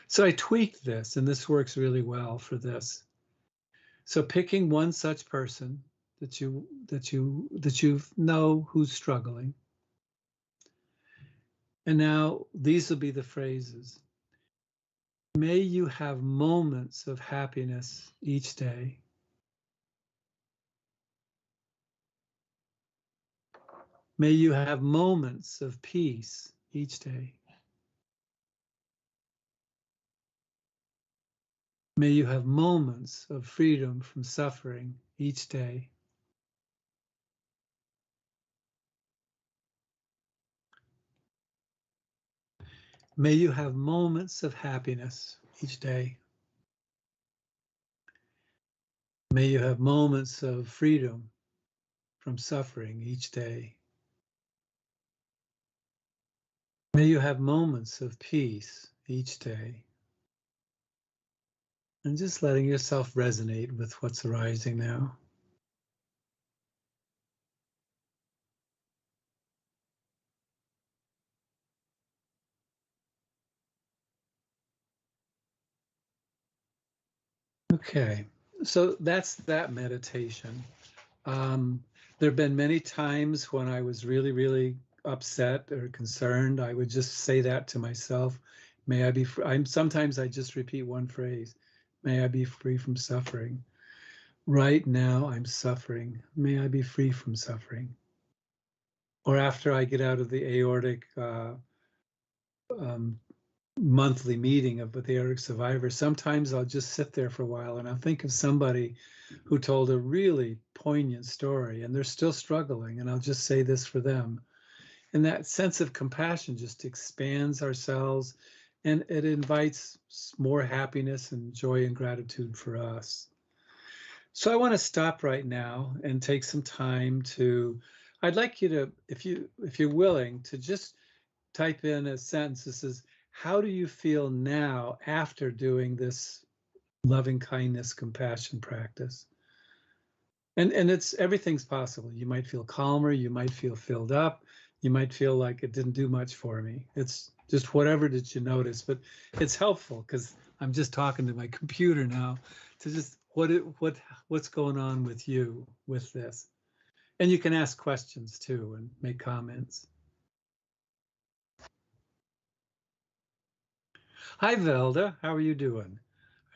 So I tweaked this, and this works really well for this. So picking one such person that you know who's struggling. And now these will be the phrases. May you have moments of happiness each day. May you have moments of peace each day. May you have moments of freedom from suffering each day. May you have moments of happiness each day. May you have moments of freedom from suffering each day. May you have moments of peace each day. And just letting yourself resonate with what's arising now. Okay, so that's that meditation. There have been many times when I was really, really upset or concerned. I would just say that to myself. May I be free. Sometimes I just repeat one phrase. May I be free from suffering. Right now I'm suffering. May I be free from suffering. Or after I get out of the aortic um, monthly meeting of with the aortic survivor, sometimes I'll just sit there for a while and I'll think of somebody who told a really poignant story and they're still struggling, and I'll just say this for them. And that sense of compassion just expands ourselves, and it invites more happiness and joy and gratitude for us. So I want to stop right now and take some time to, I'd like you to, if you're willing, to just type in a sentence that says, how do you feel now after doing this loving kindness, compassion practice? And it's everything's possible. You might feel calmer, you might feel filled up, you might feel like it didn't do much for me. It's just whatever did you notice, but it's helpful because I'm just talking to my computer now to just what's going on with you with this. And you can ask questions too and make comments. Hi, Velda. How are you doing?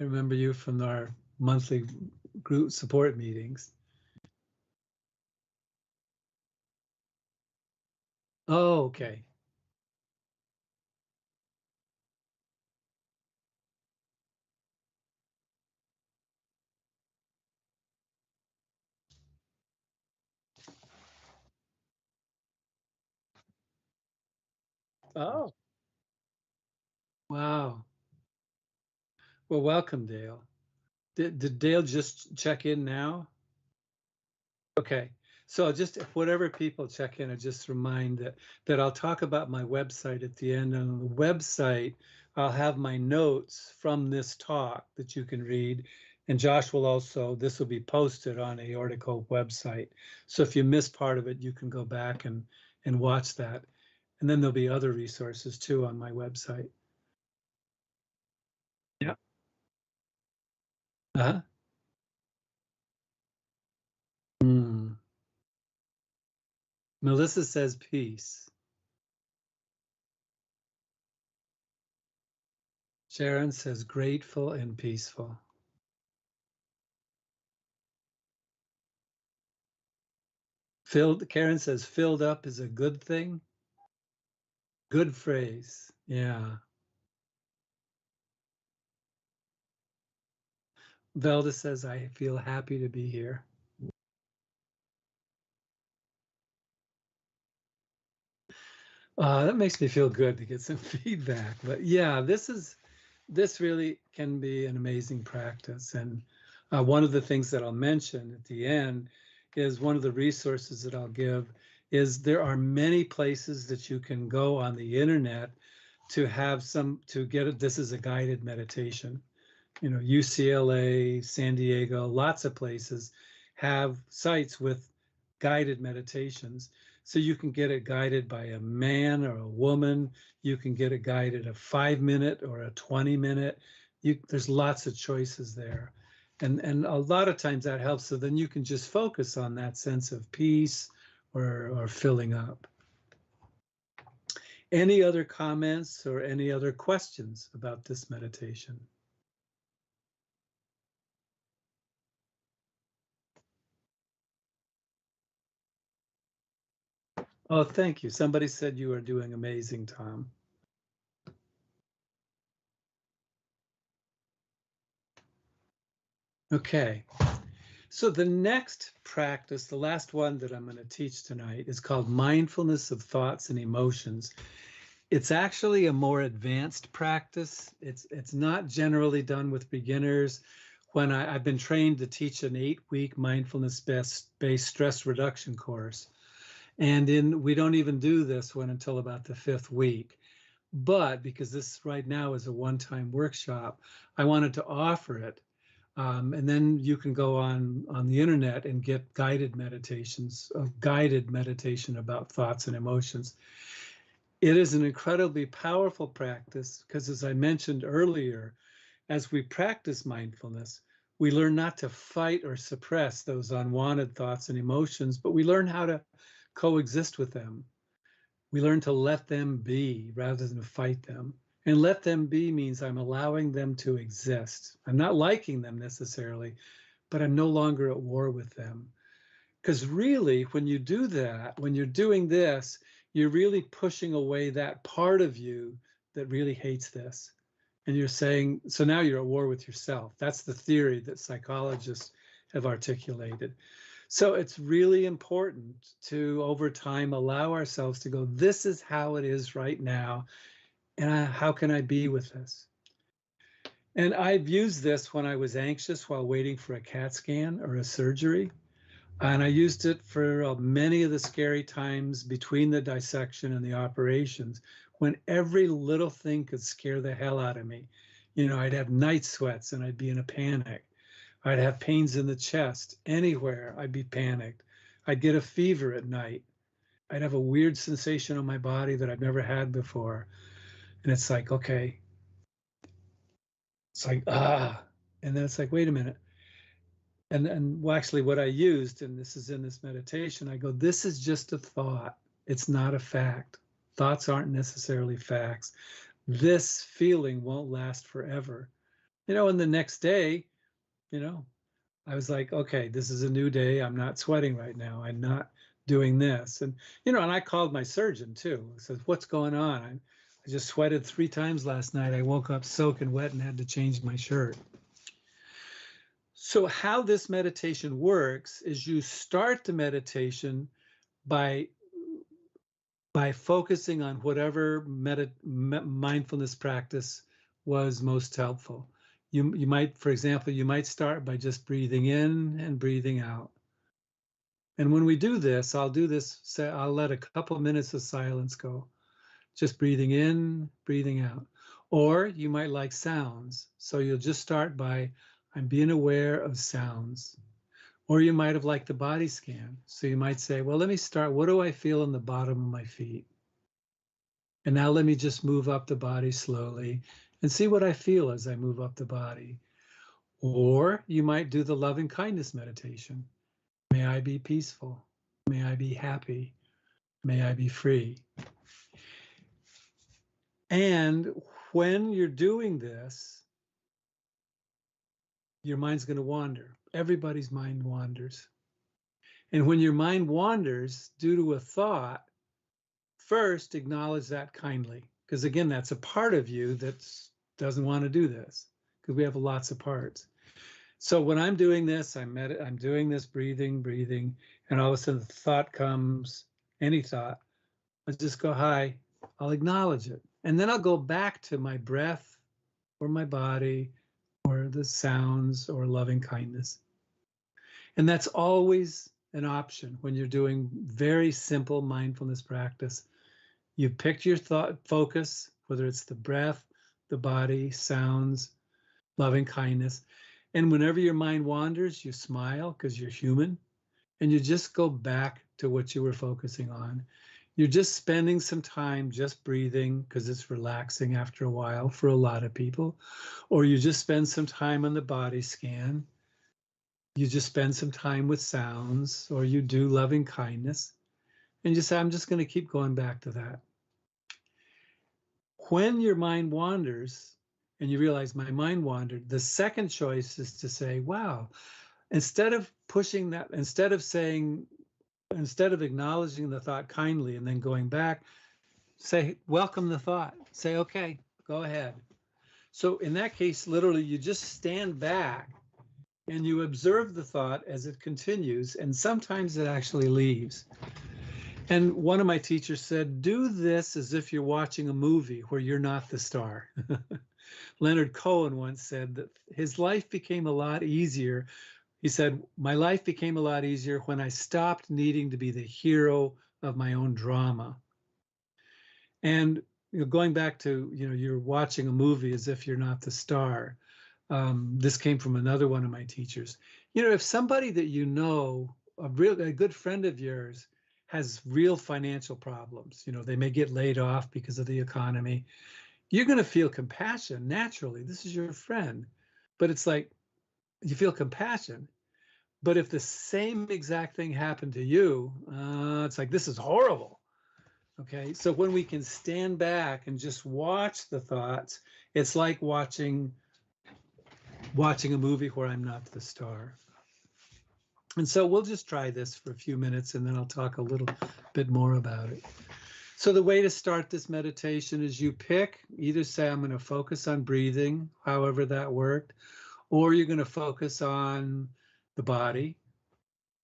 I remember you from our monthly group support meetings. Oh, okay. Oh, wow. Well, welcome, Dale. Did Dale just check in now? Okay. So just whatever people check in, I just remind that I'll talk about my website at the end. And on the website, I'll have my notes from this talk that you can read. And Josh will also, this will be posted on Aortic Hope website. So if you miss part of it, you can go back and watch that. And then there'll be other resources too on my website. Yeah. Uh-huh. Hmm. Melissa says peace. Sharon says grateful and peaceful. Karen says filled up is a good thing. Good phrase. Yeah. Velda says, I feel happy to be here. That makes me feel good to get some feedback. But yeah, this really can be an amazing practice. And one of the things that I'll mention at the end is one of the resources that I'll give is there are many places that you can go on the internet to have to get it. This is a guided meditation. You know, UCLA, San Diego, lots of places have sites with guided meditations. So you can get it guided by a man or a woman. You can get it guided a 5-minute or a 20-minute. There's lots of choices there. And a lot of times that helps. So then you can just focus on that sense of peace or filling up. Any other comments or any other questions about this meditation? Oh, thank you. Somebody said you are doing amazing, Tom. Okay. So the next practice, the last one that I'm going to teach tonight, is called Mindfulness of Thoughts and Emotions. It's actually a more advanced practice. It's not generally done with beginners. When I've been trained to teach an 8-week mindfulness-based stress reduction course. And we don't even do this one until about the 5th week. But because this right now is a one-time workshop, I wanted to offer it. And then you can go on the internet and get guided meditations, guided meditation about thoughts and emotions. It is an incredibly powerful practice because, as I mentioned earlier, as we practice mindfulness, we learn not to fight or suppress those unwanted thoughts and emotions, but we learn how to coexist with them. We learn to let them be rather than fight them. And let them be means I'm allowing them to exist. I'm not liking them necessarily, but I'm no longer at war with them. Because really, when you do that, when you're doing this, you're really pushing away that part of you that really hates this. And you're saying, so now you're at war with yourself. That's the theory that psychologists have articulated. So it's really important to, over time, allow ourselves to go, this is how it is right now. And how can I be with this? And I've used this when I was anxious while waiting for a CAT scan or a surgery. And I used it for many of the scary times between the dissection and the operations when every little thing could scare the hell out of me. You know, I'd have night sweats and I'd be in a panic. I'd have pains in the chest. Anywhere, I'd be panicked. I'd get a fever at night. I'd have a weird sensation on my body that I've never had before. And it's like, okay. It's like, ah. And then it's like, wait a minute. And well, actually what I used, and this is in this meditation, I go, this is just a thought. It's not a fact. Thoughts aren't necessarily facts. This feeling won't last forever. You know, and the next day, you know, I was like, okay, this is a new day. I'm not sweating right now. I'm not doing this. And, you know, and I called my surgeon too. I said, what's going on? I just sweated 3 times last night. I woke up soaking wet and had to change my shirt. So how this meditation works is you start the meditation by focusing on whatever mindfulness practice was most helpful. You might, for example, you might start by just breathing in and breathing out. And when we do this, I'll do this, say, I'll let a couple minutes of silence go, just breathing in, breathing out. Or you might like sounds. So you'll just start by, I'm being aware of sounds. Or you might have liked the body scan. So you might say, well, let me start. What do I feel in the bottom of my feet? And now let me just move up the body slowly and see what I feel as I move up the body. Or you might do the loving kindness meditation. May I be peaceful. May I be happy. May I be free. And when you're doing this, your mind's going to wander. Everybody's mind wanders. And when your mind wanders due to a thought, first acknowledge that kindly. Because again, that's a part of you that doesn't want to do this, because we have lots of parts. So when I'm doing this, I'm doing this breathing, and all of a sudden the thought comes, any thought, I just go, hi, I'll acknowledge it. And then I'll go back to my breath or my body or the sounds or loving kindness. And that's always an option when you're doing very simple mindfulness practice. You picked your thought focus, whether it's the breath, the body, sounds, loving kindness. And whenever your mind wanders, you smile because you're human, and you just go back to what you were focusing on. You're just spending some time just breathing because it's relaxing after a while for a lot of people. Or you just spend some time on the body scan. You just spend some time with sounds, or you do loving kindness. And you say, I'm just going to keep going back to that. When your mind wanders and you realize my mind wandered, the second choice is to say, wow, instead of pushing that, instead of acknowledging the thought kindly and then going back, say, welcome the thought. Say, okay, go ahead. So in that case, literally, you just stand back and you observe the thought as it continues, and sometimes it actually leaves. And one of my teachers said, do this as if you're watching a movie where you're not the star. Leonard Cohen once said that his life became a lot easier. He said, my life became a lot easier when I stopped needing to be the hero of my own drama. And going back to, you're watching a movie as if you're not the star. This came from another one of my teachers. If somebody that a good friend of yours, has real financial problems, they may get laid off because of the economy, you're going to feel compassion naturally. This is your friend. But it's like you feel compassion. But if the same exact thing happened to you, it's like, this is horrible. Okay, so when we can stand back and just watch the thoughts, it's like watching a movie where I'm not the star. And so we'll just try this for a few minutes, and then I'll talk a little bit more about it. So the way to start this meditation is you pick, either say, I'm going to focus on breathing, however that worked, or you're going to focus on the body,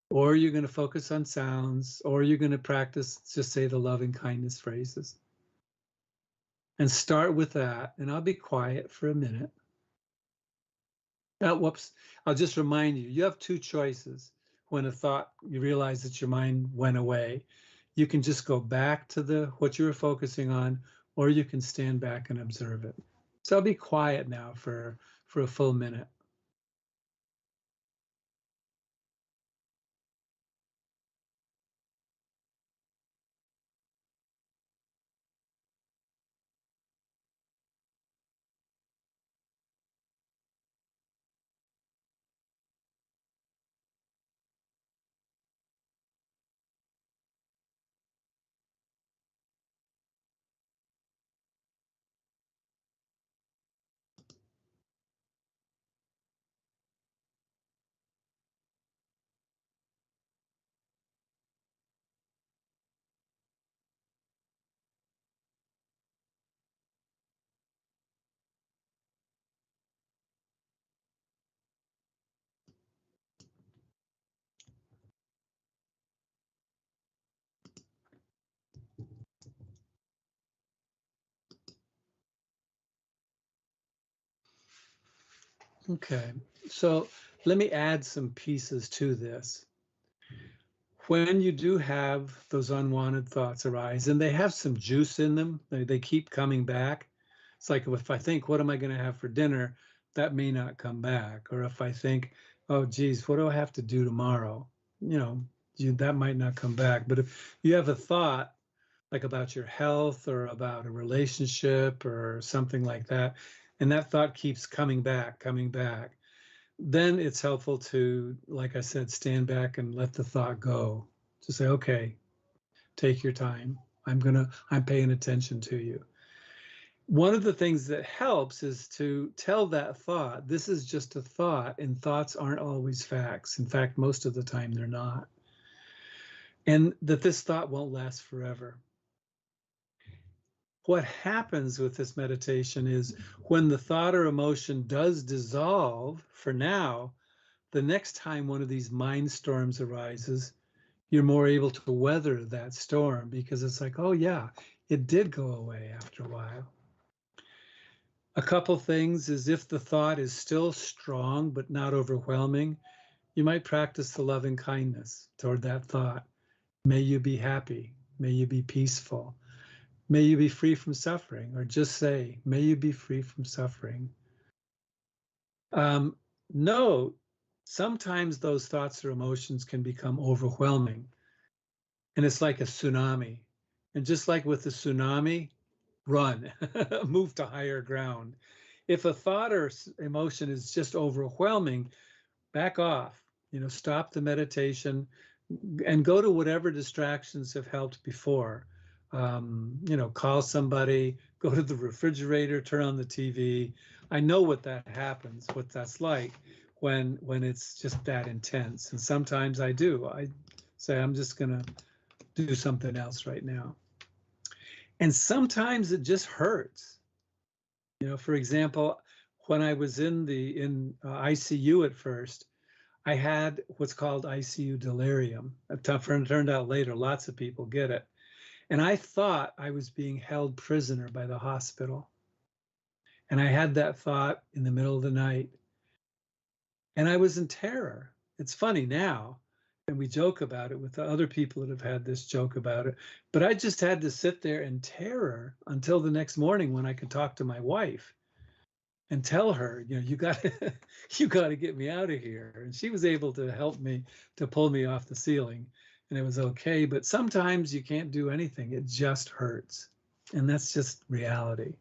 or you're going to focus on sounds, or you're going to practice, just say the loving kindness phrases. And start with that, and I'll be quiet for a minute. Whoops, I'll just remind you, you have two choices. When a thought, you realize that your mind went away, you can just go back to what you were focusing on, or you can stand back and observe it. So I'll be quiet now for a full minute. Okay, so let me add some pieces to this. when you do have those unwanted thoughts arise, and they have some juice in them, they keep coming back. It's like if I think, what am I going to have for dinner? That may not come back. Or if I think, oh, geez, what do I have to do tomorrow? That might not come back. But if you have a thought like about your health or about a relationship or something like that, and that thought keeps coming back, then it's helpful to, like I said, stand back and let the thought go. To say, okay, take your time. I'm paying attention to you. One of the things that helps is to tell that thought, this is just a thought, and thoughts aren't always facts. In fact, most of the time they're not. And that this thought won't last forever. What happens with this meditation is when the thought or emotion does dissolve for now, the next time one of these mind storms arises, you're more able to weather that storm because it's like, oh yeah, it did go away after a while. A couple things is if the thought is still strong but not overwhelming, you might practice the loving kindness toward that thought. May you be happy. May you be peaceful. May you be free from suffering, or just say, may you be free from suffering. No, sometimes those thoughts or emotions can become overwhelming, and it's like a tsunami. And just like with the tsunami, run, move to higher ground. If a thought or emotion is just overwhelming, back off, stop the meditation and go to whatever distractions have helped before. Call somebody, go to the refrigerator, turn on the TV. I know what that happens, what that's like when it's just that intense. And sometimes I do. I say, I'm just going to do something else right now. And sometimes it just hurts. For example, when I was in ICU at first, I had what's called ICU delirium. It turned out later, lots of people get it. And I thought I was being held prisoner by the hospital. And I had that thought in the middle of the night. And I was in terror. It's funny now, and we joke about it with the other people that have had this joke about it. But I just had to sit there in terror until the next morning when I could talk to my wife and tell her, you got to get me out of here. And she was able to help me to pull me off the ceiling, and it was okay. But sometimes you can't do anything. It just hurts. And that's just reality.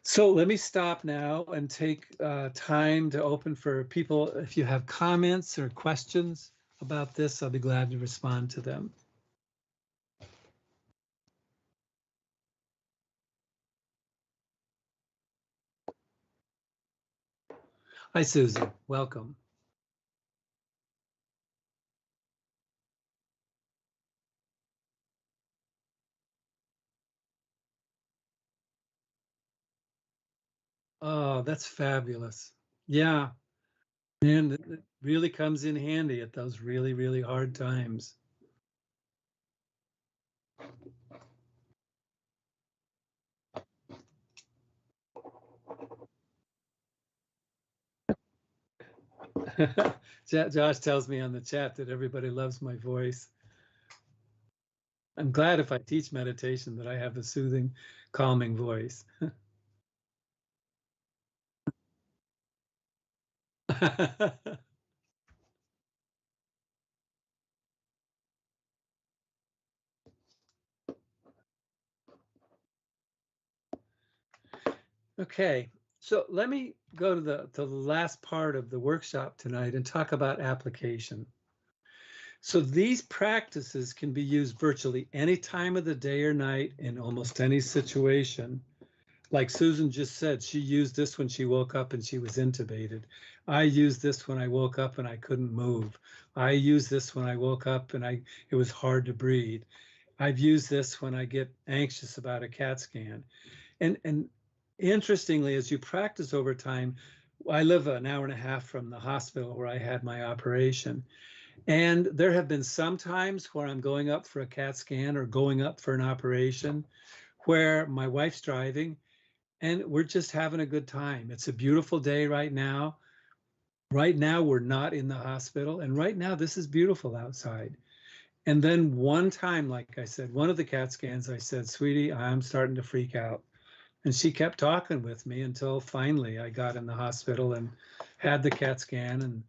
So let me stop now and take time to open for people. If you have comments or questions about this, I'll be glad to respond to them. Hi, Susan. Welcome. Oh, that's fabulous. Yeah, man, it really comes in handy at those really, really hard times. Josh tells me on the chat that everybody loves my voice. I'm glad if I teach meditation that I have a soothing, calming voice. Okay, so let me go to the last part of the workshop tonight and talk about application. So these practices can be used virtually any time of the day or night in almost any situation. Like Susan just said, she used this when she woke up and she was intubated. I used this when I woke up and I couldn't move. I used this when I woke up and it was hard to breathe. I've used this when I get anxious about a CAT scan. And interestingly, as you practice over time, I live an hour and a half from the hospital where I had my operation. And there have been some times where I'm going up for a CAT scan or going up for an operation where my wife's driving and we're just having a good time. It's a beautiful day right now. Right now, we're not in the hospital. And right now, this is beautiful outside. And then one time, like I said, one of the CAT scans, I said, sweetie, I'm starting to freak out. And she kept talking with me until finally I got in the hospital and had the CAT scan.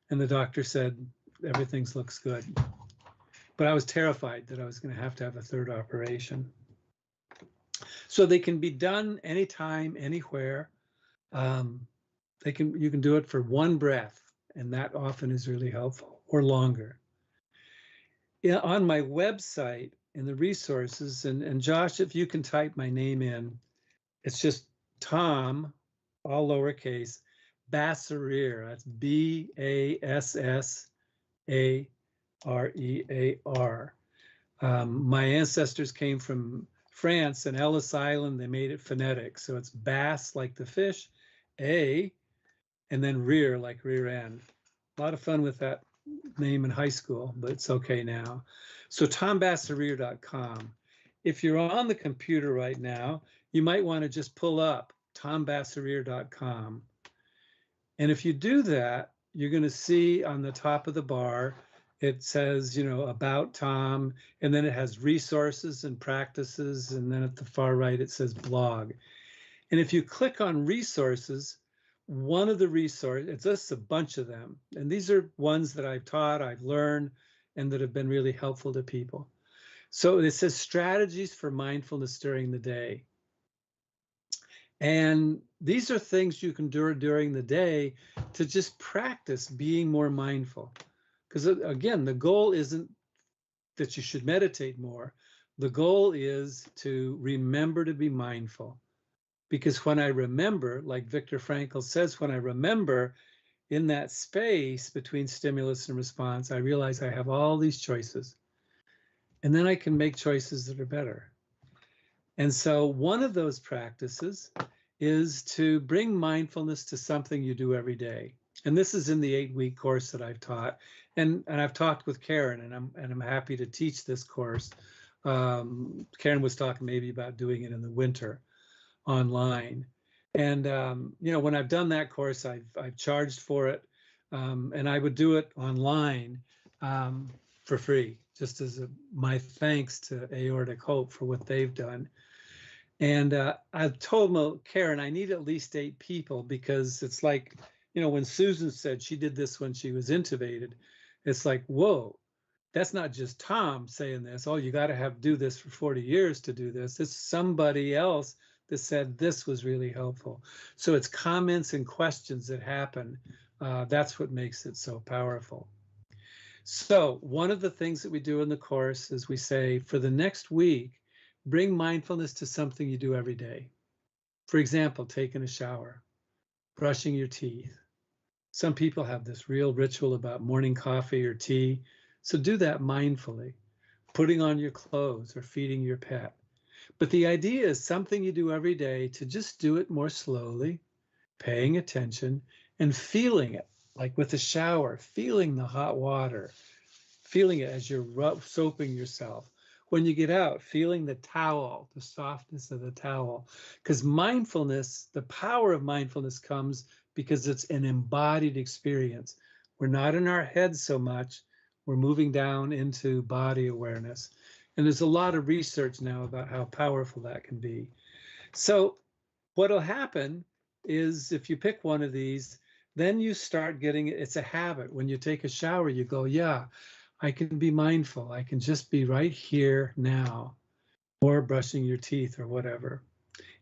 And the doctor said, everything looks good. But I was terrified that I was going to have a third operation. So they can be done anytime, anywhere. You can do it for one breath, and that often is really helpful, or longer. Yeah, on my website in the resources, and Josh, if you can type my name in, it's just Tom, all lowercase, Bassarear. That's Bassarear. My ancestors came from France and Ellis Island. They made it phonetic. So it's bass like the fish, A, and then rear like rear end. A lot of fun with that name in high school, but it's okay now. So tombassarear.com. If you're on the computer right now, you might want to just pull up tombassarear.com. And if you do that, you're going to see on the top of the bar, it says, about Tom, and then it has resources and practices. And then at the far right, it says blog. And if you click on resources, one of the resources, it's just a bunch of them. And these are ones that I've taught, I've learned, and that have been really helpful to people. So it says strategies for mindfulness during the day. And these are things you can do during the day to just practice being more mindful. Because again, the goal isn't that you should meditate more. The goal is to remember to be mindful. Because when I remember, like Viktor Frankl says, when I remember in that space between stimulus and response, I realize I have all these choices. And then I can make choices that are better. And so one of those practices is to bring mindfulness to something you do every day. And this is in the 8-week course that I've taught. And I've talked with Karen, and I'm happy to teach this course. Karen was talking maybe about doing it in the winter online. And when I've done that course, I've charged for it, and I would do it online for free, just as my thanks to Aortic Hope for what they've done. And I told Karen I need at least 8 people, because it's like, when Susan said she did this when she was intubated, it's like, whoa, that's not just Tom saying this. Oh, you got to do this for 40 years to do this. It's somebody else that said this was really helpful. So it's comments and questions that happen. That's what makes it so powerful. So one of the things that we do in the course is we say, for the next week, bring mindfulness to something you do every day. For example, taking a shower, brushing your teeth. Some people have this real ritual about morning coffee or tea. So do that mindfully, putting on your clothes or feeding your pet. But the idea is something you do every day, to just do it more slowly, paying attention and feeling it, like with a shower, feeling the hot water, feeling it as you're soaping yourself. When you get out, feeling the towel, the softness of the towel. Because mindfulness, the power of mindfulness comes because it's an embodied experience. We're not in our heads so much. We're moving down into body awareness. And there's a lot of research now about how powerful that can be. So what'll happen is, if you pick one of these, then you start getting, it's a habit. When you take a shower, you go, yeah, I can be mindful. I can just be right here now, or brushing your teeth or whatever.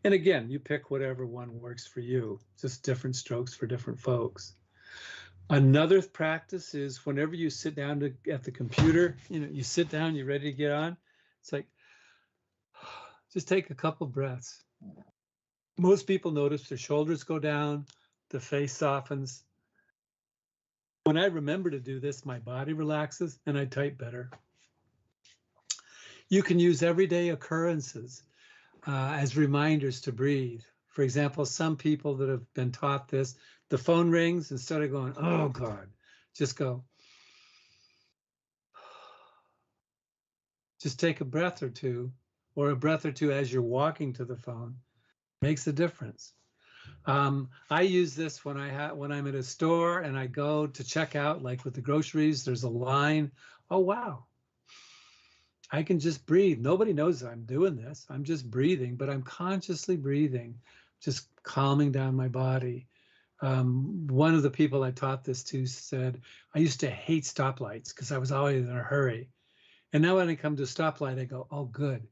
And again, you pick whatever one works for you, just different strokes for different folks. Another practice is whenever you sit down at the computer, you sit down, you're ready to get on. It's like, just take a couple breaths. Most people notice their shoulders go down, the face softens. When I remember to do this, my body relaxes and I type better. You can use everyday occurrences as reminders to breathe. For example, some people that have been taught this, the phone rings, instead of going, oh God, just go. Just take a breath or two, or a breath or two as you're walking to the phone. Makes a difference. I use this when I'm at a store and I go to check out, like with the groceries, there's a line. Oh, wow. I can just breathe. Nobody knows I'm doing this. I'm just breathing, but I'm consciously breathing, just calming down my body. One of the people I taught this to said, I used to hate stoplights because I was always in a hurry. And now when I come to a stoplight, I go, oh, good.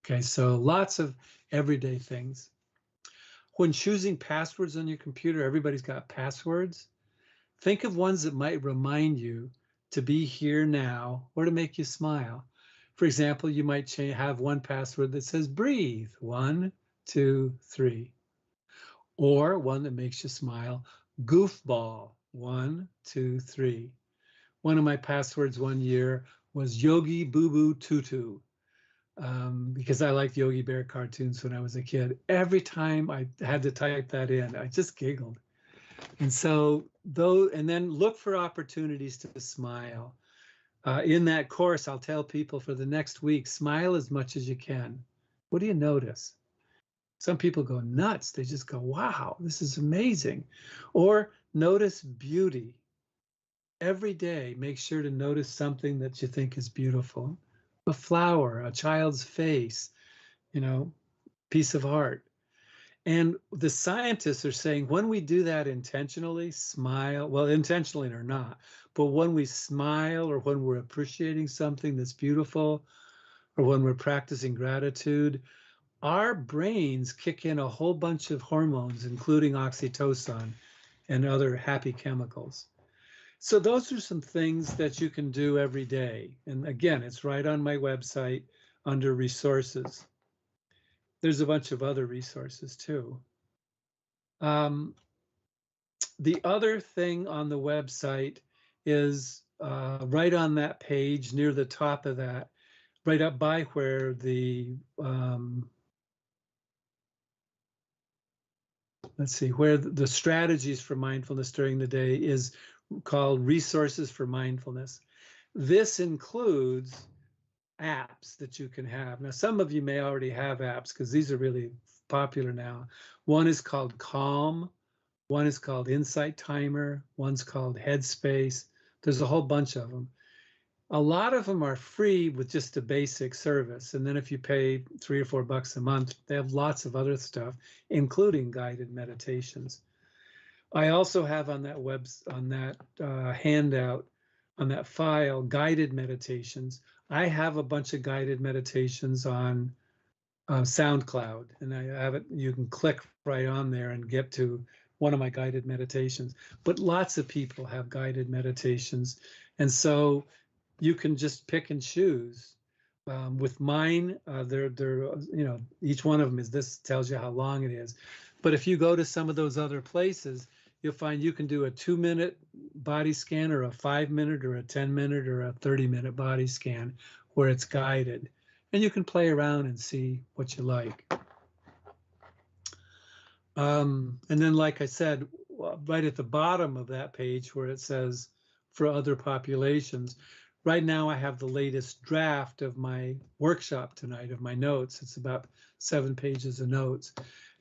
Okay, so lots of everyday things. When choosing passwords on your computer, everybody's got passwords. Think of ones that might remind you to be here now or to make you smile. For example, you might have one password that says breathe, 1, 2, 3, or one that makes you smile, goofball, 1, 2, 3. One of my passwords one year was Yogi Boo Boo Tutu, because I liked Yogi Bear cartoons when I was a kid. Every time I had to type that in, I just giggled. And so and then look for opportunities to smile. In that course, I'll tell people for the next week, smile as much as you can. What do you notice? Some people go nuts. They just go, wow, this is amazing. Or notice beauty. Every day, make sure to notice something that you think is beautiful. A flower, a child's face, piece of art. And the scientists are saying when we do that intentionally, smile, well, intentionally or not, but when we smile or when we're appreciating something that's beautiful or when we're practicing gratitude, our brains kick in a whole bunch of hormones, including oxytocin and other happy chemicals. So those are some things that you can do every day. And again, it's right on my website under resources. There's a bunch of other resources too. The other thing on the website is right on that page near the top of that, right up by where let's see, where the strategies for mindfulness during the day is called Resources for Mindfulness. This includes apps that you can have. Now, some of you may already have apps because these are really popular now. One is called Calm. One is called Insight Timer. One's called Headspace. There's a whole bunch of them. A lot of them are free with just a basic service. And then if you pay $3 or $4 a month, they have lots of other stuff, including guided meditations. I also have on that handout, on that file, guided meditations. I have a bunch of guided meditations on SoundCloud, and I have it. You can click right on there and get to one of my guided meditations. But lots of people have guided meditations, and so you can just pick and choose. With mine, they're each one of them is this tells you how long it is. But if you go to some of those other places, you'll find you can do a 2-minute body scan or a 5-minute or a 10-minute or a 30-minute body scan where it's guided. And you can play around and see what you like. And then, like I said, right at the bottom of that page where it says for other populations, right now I have the latest draft of my workshop tonight, of my notes. It's about 7 pages of notes.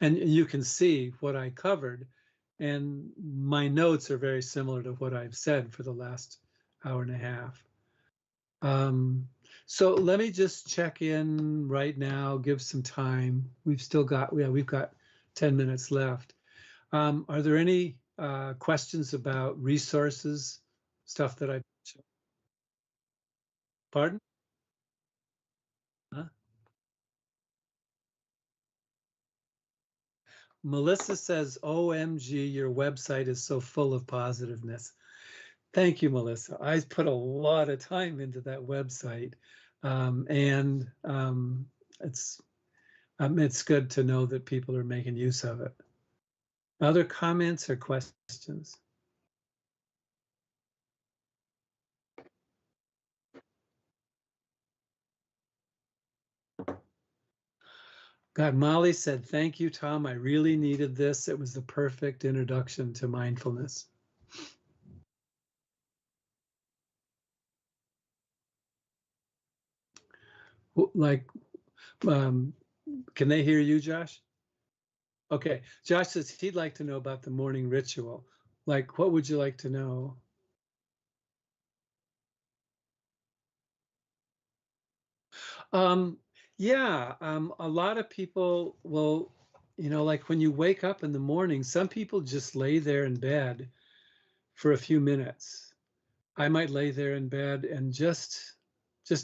And you can see what I covered. And my notes are very similar to what I've said for the last hour and a half. So let me just check in right now, give some time. We've got 10 minutes left. Are there any questions about resources, stuff that I mentioned? Pardon? Huh? Melissa says, OMG, your website is so full of positiveness. Thank you, Melissa. I put a lot of time into that website, and it's good to know that people are making use of it. Other comments or questions? God, Molly said, thank you, Tom. I really needed this. It was the perfect introduction to mindfulness. Like, Can they hear you, Josh? Okay. Josh says he'd like to know about the morning ritual. Like, what would you like to know? Um, yeah, a lot of people will, like when you wake up in the morning, some people just lay there in bed for a few minutes. I might lay there in bed and just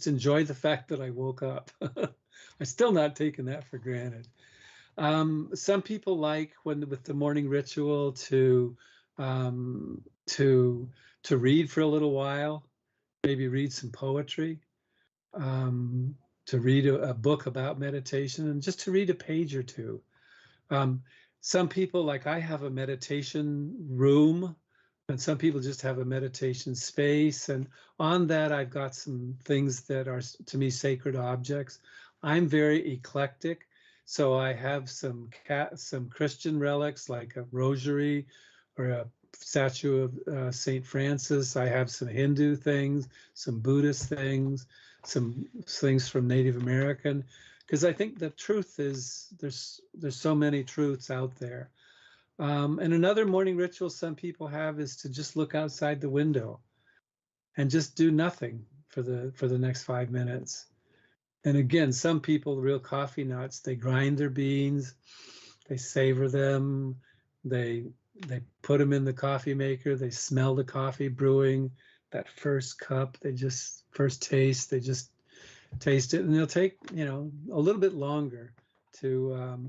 enjoy the fact that I woke up. I'm still not taking that for granted. Some people like when with the morning ritual um, to to read for a little while, maybe read some poetry, um, to read a book about meditation, and just to read a page or two. Um, some people, like I have a meditation room, and some people just have a meditation space. And on that, I've got some things that are, to me, sacred objects. I'm very eclectic. So I have some Christian relics like a rosary or a statue of Saint Francis. I have some Hindu things, some Buddhist things, some things from Native American, because I think the truth is there's so many truths out there. And another morning ritual some people have is to just look outside the window and just do nothing for the next 5 minutes. And again, some people, real coffee nuts, they grind their beans, they savor them, they they put them in the coffee maker, they smell the coffee brewing, that first cup, they just first taste, they just taste it, and they'll take a little bit longer to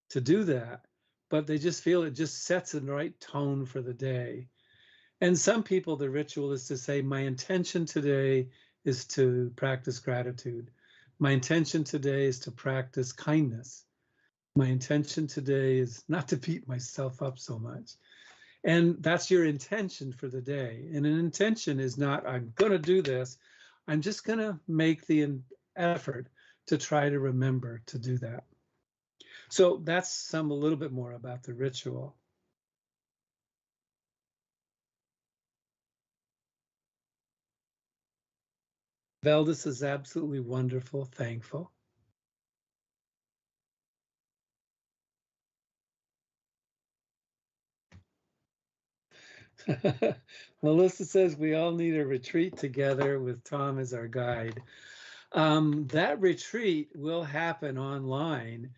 do that, but they just feel it just sets the right tone for the day. And some people, the ritual is to say, my intention today is to practice gratitude. My intention today is to practice kindness. My intention today is not to beat myself up so much. And that's your intention for the day. And an intention is not, I'm going to do this. I'm just going to make the effort to try to remember to do that. So that's a little bit more about the ritual. Veldis is absolutely wonderful, thankful. Melissa says we all need a retreat together with Tom as our guide. That retreat will happen online.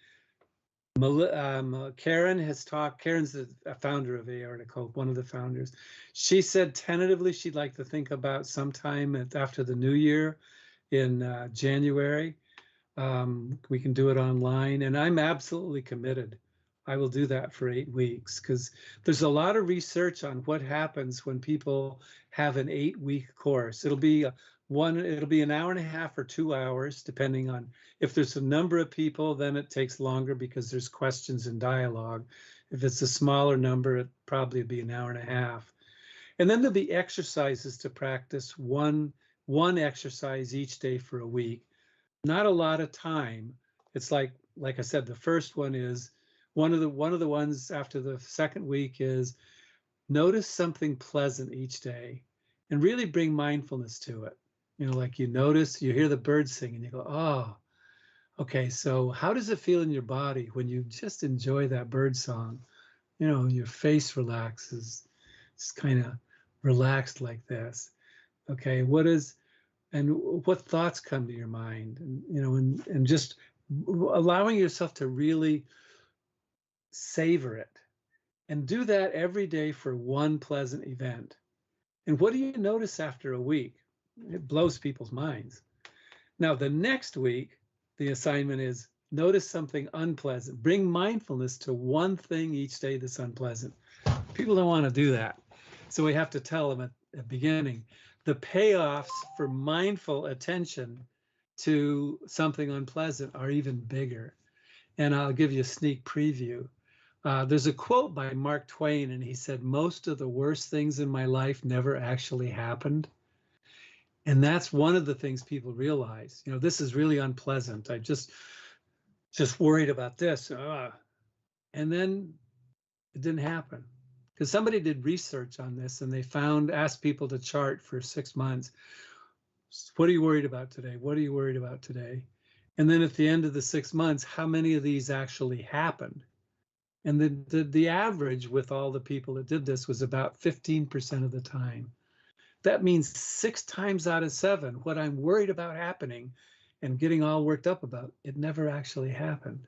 Karen has talked. Karen's a founder of Aortic, one of the founders. She said tentatively she'd like to think about sometime after the new year in January. We can do it online, and I'm absolutely committed. I will do that for 8 weeks because there's a lot of research on what happens when people have an 8-week course. It'll be an hour and a half or 2 hours, depending on if there's a number of people, then it takes longer because there's questions and dialogue. If it's a smaller number, it probably be an hour and a half. And then there'll be exercises to practice one exercise each day for a week. Not a lot of time. It's like I said, the first one is one of the ones after the second week is notice something pleasant each day and really bring mindfulness to it. Like you notice, you hear the birds sing and you go, oh, okay, so how does it feel in your body when you just enjoy that bird song? Your face relaxes. It's kind of relaxed like this. Okay, and what thoughts come to your mind, and just allowing yourself to really savor it, and do that every day for one pleasant event. And what do you notice after a week? It blows people's minds. Now, the next week, the assignment is notice something unpleasant. Bring mindfulness to one thing each day that's unpleasant. People don't want to do that. So we have to tell them at the beginning, the payoffs for mindful attention to something unpleasant are even bigger. And I'll give you a sneak preview. There's a quote by Mark Twain, and he said, most of the worst things in my life never actually happened. And that's one of the things people realize, this is really unpleasant. I just worried about this. And then it didn't happen. Because somebody did research on this and they asked people to chart for 6 months. What are you worried about today? What are you worried about today? And then at the end of the 6 months, how many of these actually happened? And the average with all the people that did this was about 15% of the time. That means 6 times out of 7, what I'm worried about happening and getting all worked up about, it never actually happened.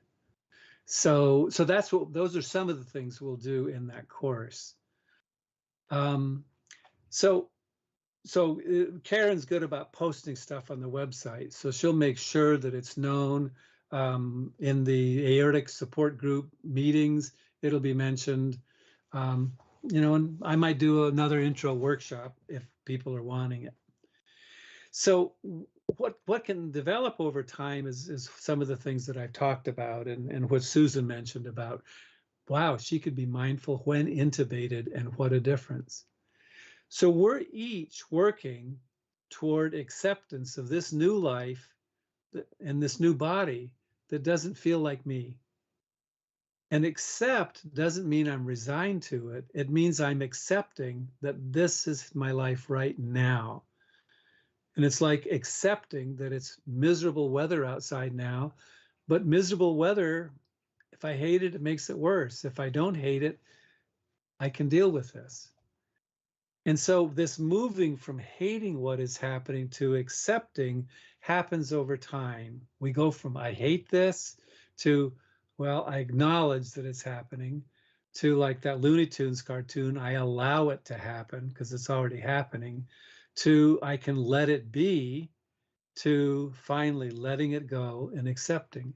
So those are some of the things we'll do in that course. Um, so Karen's good about posting stuff on the website, so she'll make sure that it's known in the aortic support group meetings. It'll be mentioned, and I might do another intro workshop if people are wanting it. So what can develop over time is some of the things that I've talked about and what Susan mentioned about, wow, she could be mindful when intubated and what a difference. So we're each working toward acceptance of this new life and this new body that doesn't feel like me. And accept doesn't mean I'm resigned to it. It means I'm accepting that this is my life right now. And it's like accepting that it's miserable weather outside now, but miserable weather, if I hate it, it makes it worse. If I don't hate it, I can deal with this. And so this moving from hating what is happening to accepting happens over time. We go from I hate this to, well, I acknowledge that it's happening, to like that Looney Tunes cartoon, I allow it to happen because it's already happening, to I can let it be, to finally letting it go and accepting.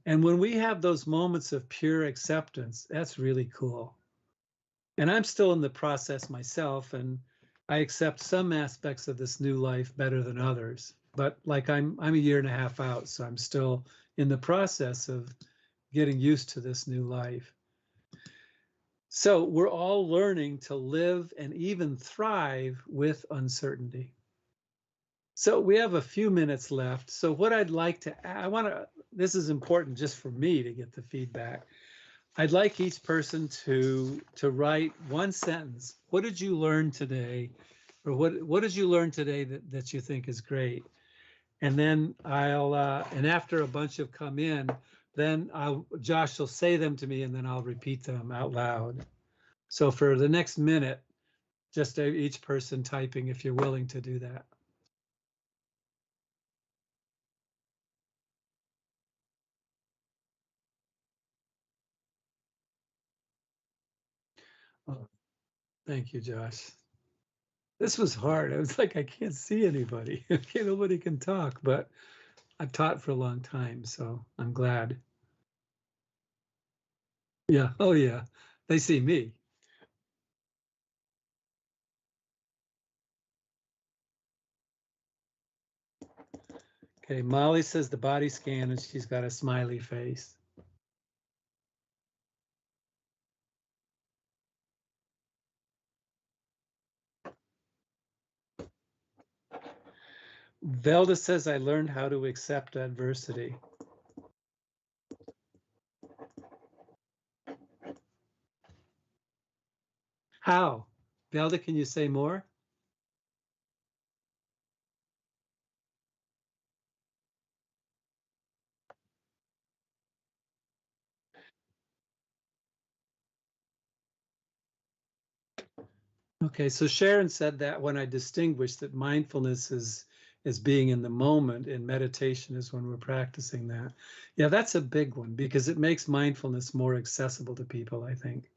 And when we have those moments of pure acceptance, that's really cool. And I'm still in the process myself, and I accept some aspects of this new life better than others. But like I'm a year and a half out, so I'm still in the process of getting used to this new life. So we're all learning to live and even thrive with uncertainty. So we have a few minutes left. So what I'd like to, this is important just for me to get the feedback. I'd like each person to write one sentence. What did you learn today? Or what did you learn today that you think is great? And then and after a bunch have come in, then Josh will say them to me and then I'll repeat them out loud. So for the next minute, just each person typing if you're willing to do that. Oh, thank you, Josh. This was hard. I was like, I can't see anybody. Nobody can talk, but I've taught for a long time, so I'm glad. Yeah. Oh, yeah. They see me. Okay. Molly says the body scan and she's got a smiley face. Velda says I learned how to accept adversity. How? Velda, can you say more? Okay, so Sharon said that when I distinguished that mindfulness is being in the moment and meditation is when we're practicing that. Yeah, that's a big one because it makes mindfulness more accessible to people, I think.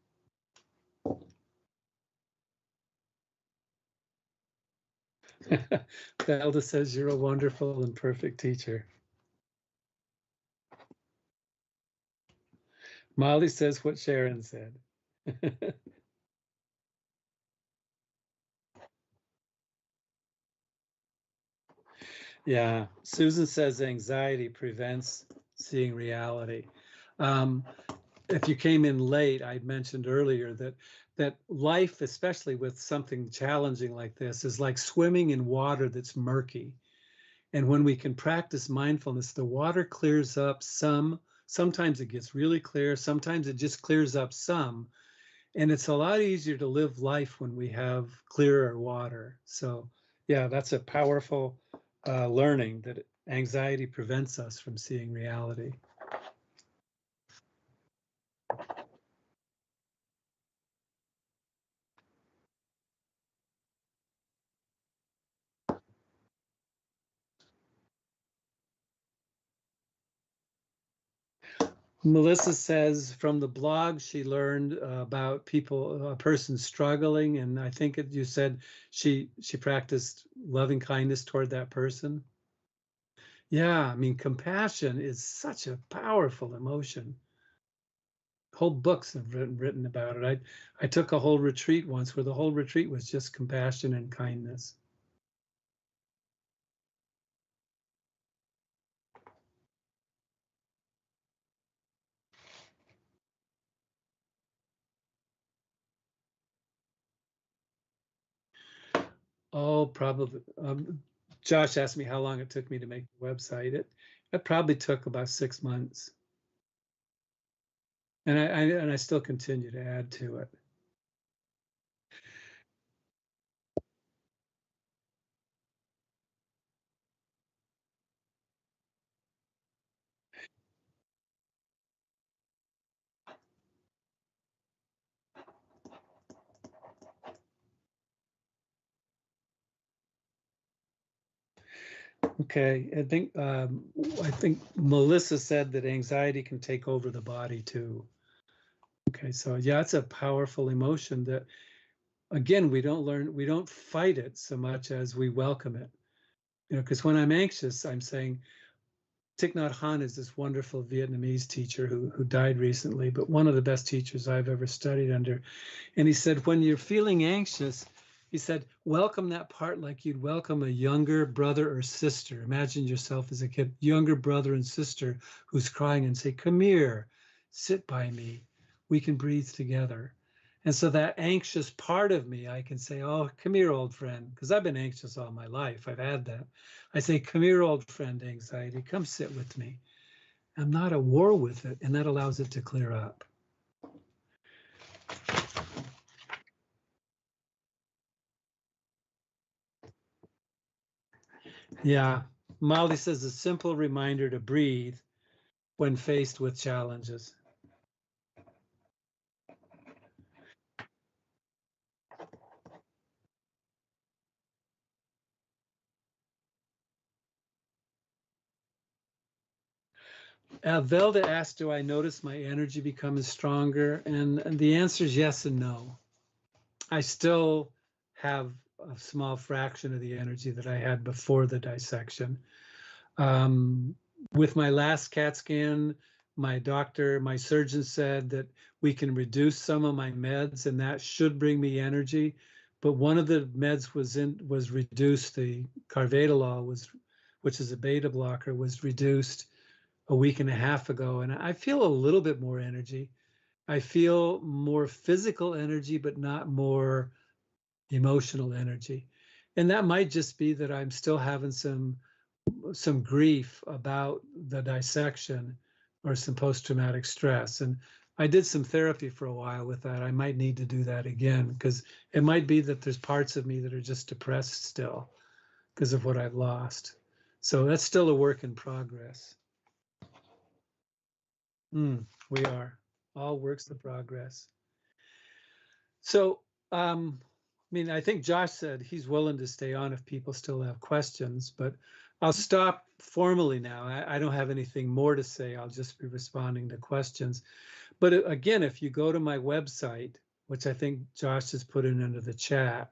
Velda says you're a wonderful and perfect teacher. Molly says what Sharon said. Yeah, Susan says anxiety prevents seeing reality. Um, if you came in late, I mentioned earlier that life, especially with something challenging like this, is like swimming in water that's murky. And when we can practice mindfulness, the water clears up some. Sometimes it gets really clear. Sometimes it just clears up some. And it's a lot easier to live life when we have clearer water. So yeah, that's a powerful learning that Anxiety prevents us from seeing reality. Melissa says from the blog she learned about people, a person struggling, and I think you said she practiced loving kindness toward that person. Yeah, I mean, compassion is such a powerful emotion. Whole books have written about it. I took a whole retreat once where the whole retreat was just compassion and kindness. Oh, probably. Josh asked me how long it took me to make the website. It probably took about 6 months, and I still continue to add to it. Okay, I think Melissa said that anxiety can take over the body too. Okay, so yeah, it's a powerful emotion that again we don't fight it so much as we welcome it. You know, because when I'm anxious, I'm saying Thich Nhat Hanh is this wonderful Vietnamese teacher who died recently, but one of the best teachers I've ever studied under. And he said, when you're feeling anxious, he said, welcome that part like you'd welcome a younger brother or sister. Imagine yourself as a kid, younger brother and sister who's crying and say, come here, sit by me. We can breathe together. And so that anxious part of me, I can say, oh, come here, old friend, because I've been anxious all my life. I've had that. I say, come here, old friend, anxiety, come sit with me. I'm not at war with it, and that allows it to clear up. Yeah. Molly says a simple reminder to breathe when faced with challenges. Velda asked, do I notice my energy becoming stronger? And the answer is yes and no. I still have a small fraction of the energy that I had before the dissection. Um, with my last CAT scan, my surgeon said that we can reduce some of my meds and that should bring me energy. But one of the meds was reduced. The carvedilol which is a beta blocker, was reduced a week and a half ago. And I feel a little bit more energy. I feel more physical energy, but not more emotional energy. And that might just be that I'm still having some grief about the dissection or some post-traumatic stress. And I did some therapy for a while with that. I might need to do that again because it might be that there's parts of me that are just depressed still because of what I've lost. So that's still a work in progress. We are all works in progress. So, I mean, I think Josh said he's willing to stay on if people still have questions, but I'll stop formally now. I don't have anything more to say. I'll just be responding to questions. But again, if you go to my website, which I think Josh has put in into the chat,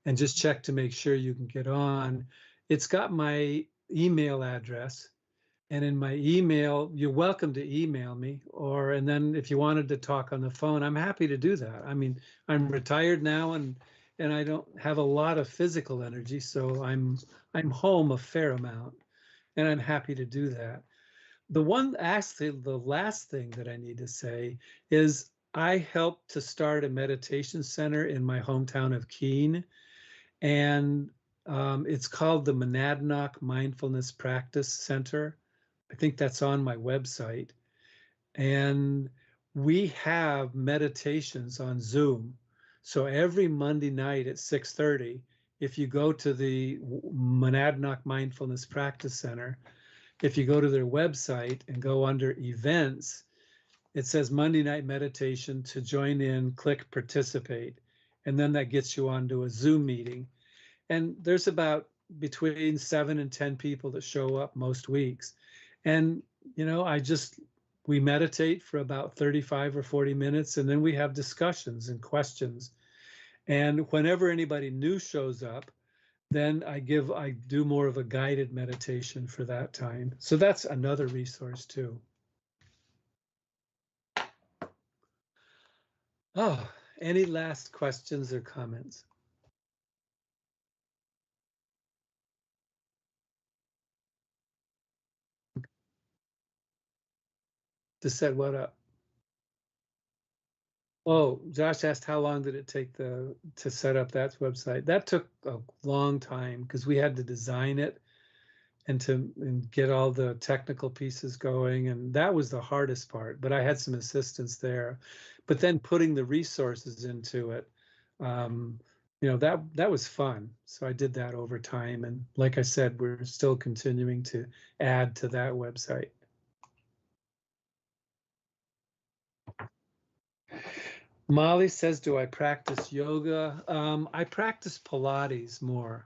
and just check to make sure you can get on, it's got my email address. And in my email, you're welcome to email me, and then if you wanted to talk on the phone, I'm happy to do that. I mean, I'm retired now and I don't have a lot of physical energy, so I'm home a fair amount and I'm happy to do that. The last thing that I need to say is I helped to start a meditation center in my hometown of Keene, and it's called the Monadnock Mindfulness Practice Center. I think that's on my website. And we have meditations on Zoom. So every Monday night at 6:30, if you go to the Monadnock Mindfulness Practice Center, if you go to their website and go under events, it says Monday night meditation. To join in, click participate. And then that gets you onto a Zoom meeting. And there's about between 7 and 10 people that show up most weeks. And, you know, we meditate for about 35 or 40 minutes, and then we have discussions and questions. And whenever anybody new shows up, then I do more of a guided meditation for that time. So that's another resource too. Oh, any last questions or comments? To set what up? Oh, Josh asked how long did it take to set up that website? That took a long time because we had to design it and get all the technical pieces going, and that was the hardest part. But I had some assistance there. But then putting the resources into it, you know, that was fun. So I did that over time, and like I said, we're still continuing to add to that website. Molly says, do I practice yoga? I practice Pilates more.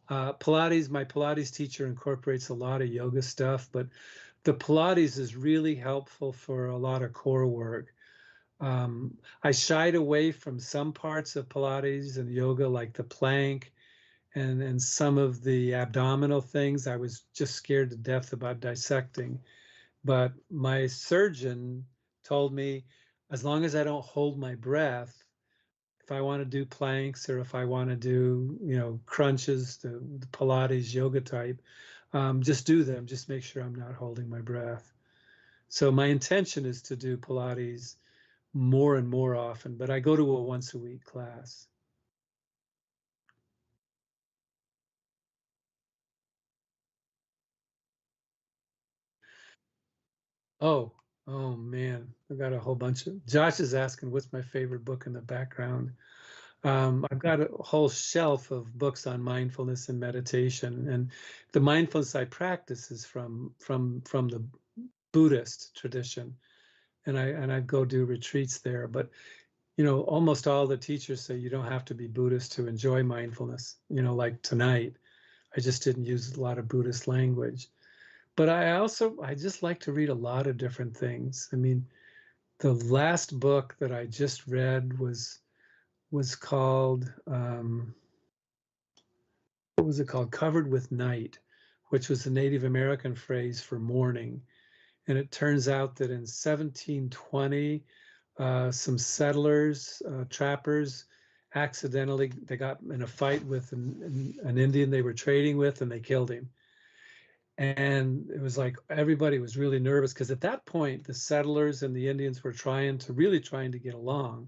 Pilates, my Pilates teacher incorporates a lot of yoga stuff, but the Pilates is really helpful for a lot of core work. I shied away from some parts of Pilates and yoga, like the plank and some of the abdominal things. I was just scared to death about dissecting. But my surgeon told me, as long as I don't hold my breath, if I want to do planks or if I want to do, you know, crunches, the Pilates yoga type, just do them. Just make sure I'm not holding my breath. So my intention is to do Pilates more and more often, but I go to a once a week class. Oh, oh man, I've got a whole bunch of, Josh is asking what's my favorite book in the background. I've got a whole shelf of books on mindfulness and meditation, and the mindfulness I practice is from the Buddhist tradition, and I go do retreats there. But you know, almost all the teachers say you don't have to be Buddhist to enjoy mindfulness. You know, like tonight, I just didn't use a lot of Buddhist language. But I just like to read a lot of different things. I mean, the last book that I just read was called what was it called? Covered with Night, which was the Native American phrase for morning. And it turns out that in 1720, some settlers, trappers, accidentally, they got in a fight with an Indian they were trading with, and they killed him. And it was like everybody was really nervous because at that point, the settlers and the Indians were really trying to get along.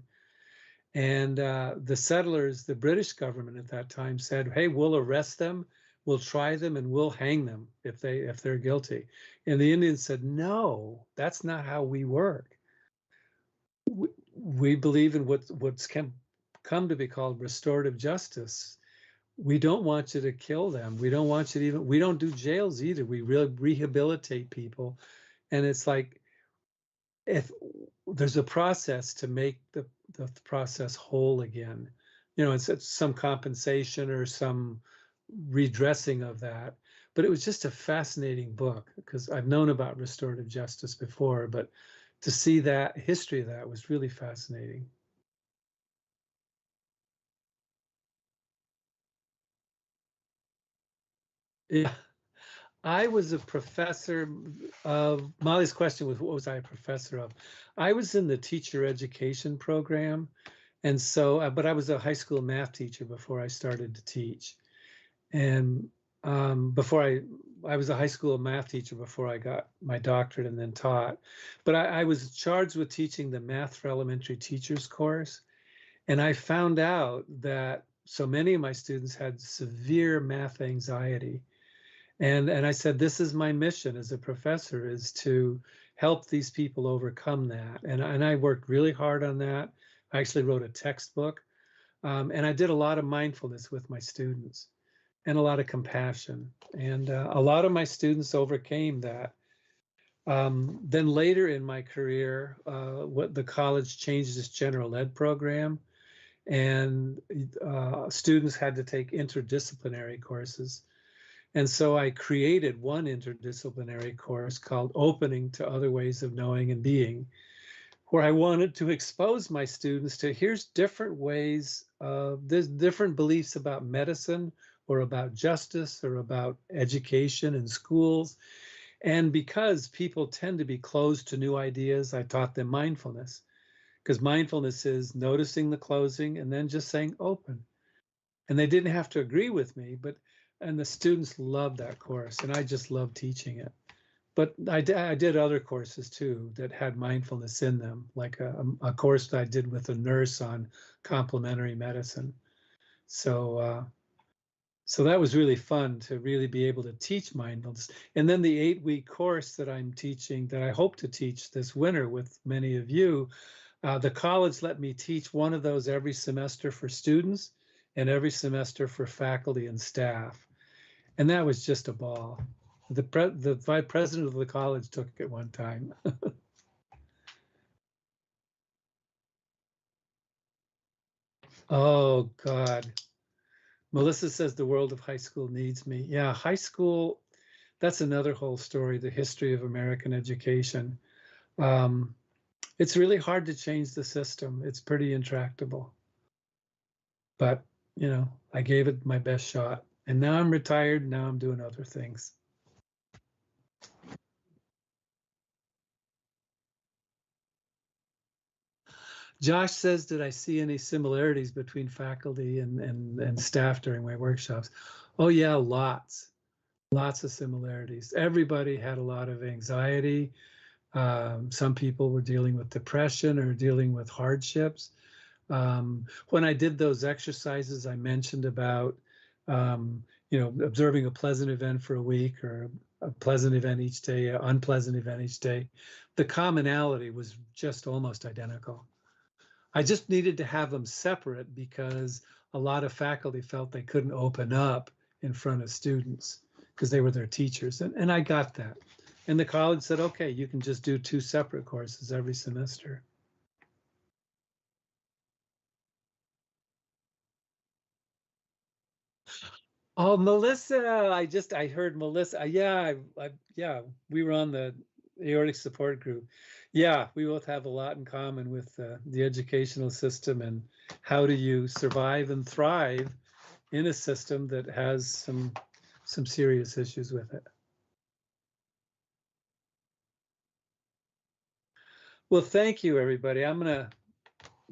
And the settlers, the British government at that time said, hey, we'll arrest them, we'll try them, and we'll hang them if they're guilty. And the Indians said, no, that's not how we work. We believe in what's come to be called restorative justice. We don't want you to kill them. We don't want you to we don't do jails either. We really rehabilitate people. And it's like, if there's a process to make the process whole again, you know, it's some compensation or some redressing of that. But it was just a fascinating book because I've known about restorative justice before, but to see that history of that was really fascinating. Yeah. I was a professor of, Molly's question was, what was I a professor of? I was in the teacher education program. And so, but I was a high school math teacher before I started to teach. And before I was a high school math teacher before I got my doctorate and then taught. But I was charged with teaching the Math for Elementary Teachers course. And I found out that so many of my students had severe math anxiety. And I said, this is my mission as a professor, is to help these people overcome that. And I worked really hard on that. I actually wrote a textbook And I did a lot of mindfulness with my students and a lot of compassion. And a lot of my students overcame that. Then later in my career, what the college changed its general ed program, and students had to take interdisciplinary courses. And so I created one interdisciplinary course called Opening to Other Ways of Knowing and Being, where I wanted to expose my students to here's different ways, there's different beliefs about medicine or about justice or about education in schools. And because people tend to be closed to new ideas, I taught them mindfulness, because mindfulness is noticing the closing and then just saying open. And they didn't have to agree with me, and the students loved that course, and I just loved teaching it. But I did other courses too that had mindfulness in them, like a course that I did with a nurse on complementary medicine. So so that was really fun to really be able to teach mindfulness. And then the 8-week course that I'm teaching, that I hope to teach this winter with many of you, the college let me teach one of those every semester for students and every semester for faculty and staff. And that was just a ball. The vice president of the college took it one time. Oh, God. Melissa says the world of high school needs me. Yeah, high school, that's another whole story, the history of American education. Um, it's really hard to change the system. It's pretty intractable. But, I gave it my best shot. And now I'm retired. Now I'm doing other things. Josh says, did I see any similarities between faculty and staff during my workshops? Oh, yeah, lots of similarities. Everybody had a lot of anxiety. Some people were dealing with depression or dealing with hardships. When I did those exercises I mentioned about, observing a pleasant event for a week or a pleasant event each day, an unpleasant event each day, the commonality was just almost identical. I just needed to have them separate because a lot of faculty felt they couldn't open up in front of students because they were their teachers. And I got that. And the college said, okay, you can just do 2 separate courses every semester. Oh, Melissa, I heard Melissa. Yeah, we were on the aortic support group. Yeah, we both have a lot in common with the educational system and how do you survive and thrive in a system that has some serious issues with it. Well, thank you, everybody. I'm gonna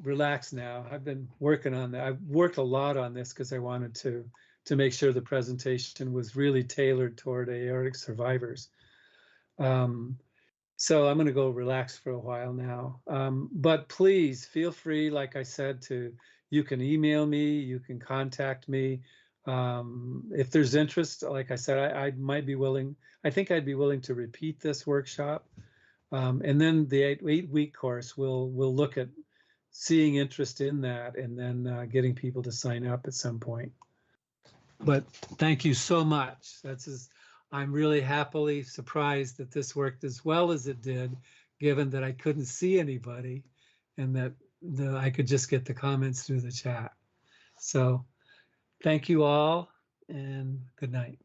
relax now. I've been working on that. I've worked a lot on this because I wanted to make sure the presentation was really tailored toward aortic survivors. So I'm going to go relax for a while now. But please feel free, like I said, you can email me, you can contact me. If there's interest, like I said, I might be willing, I think I'd be willing to repeat this workshop. And then the 8-week course, we'll look at seeing interest in that and then getting people to sign up at some point. But thank you so much. I'm really happily surprised that this worked as well as it did, given that I couldn't see anybody and that I could just get the comments through the chat. So thank you all and good night.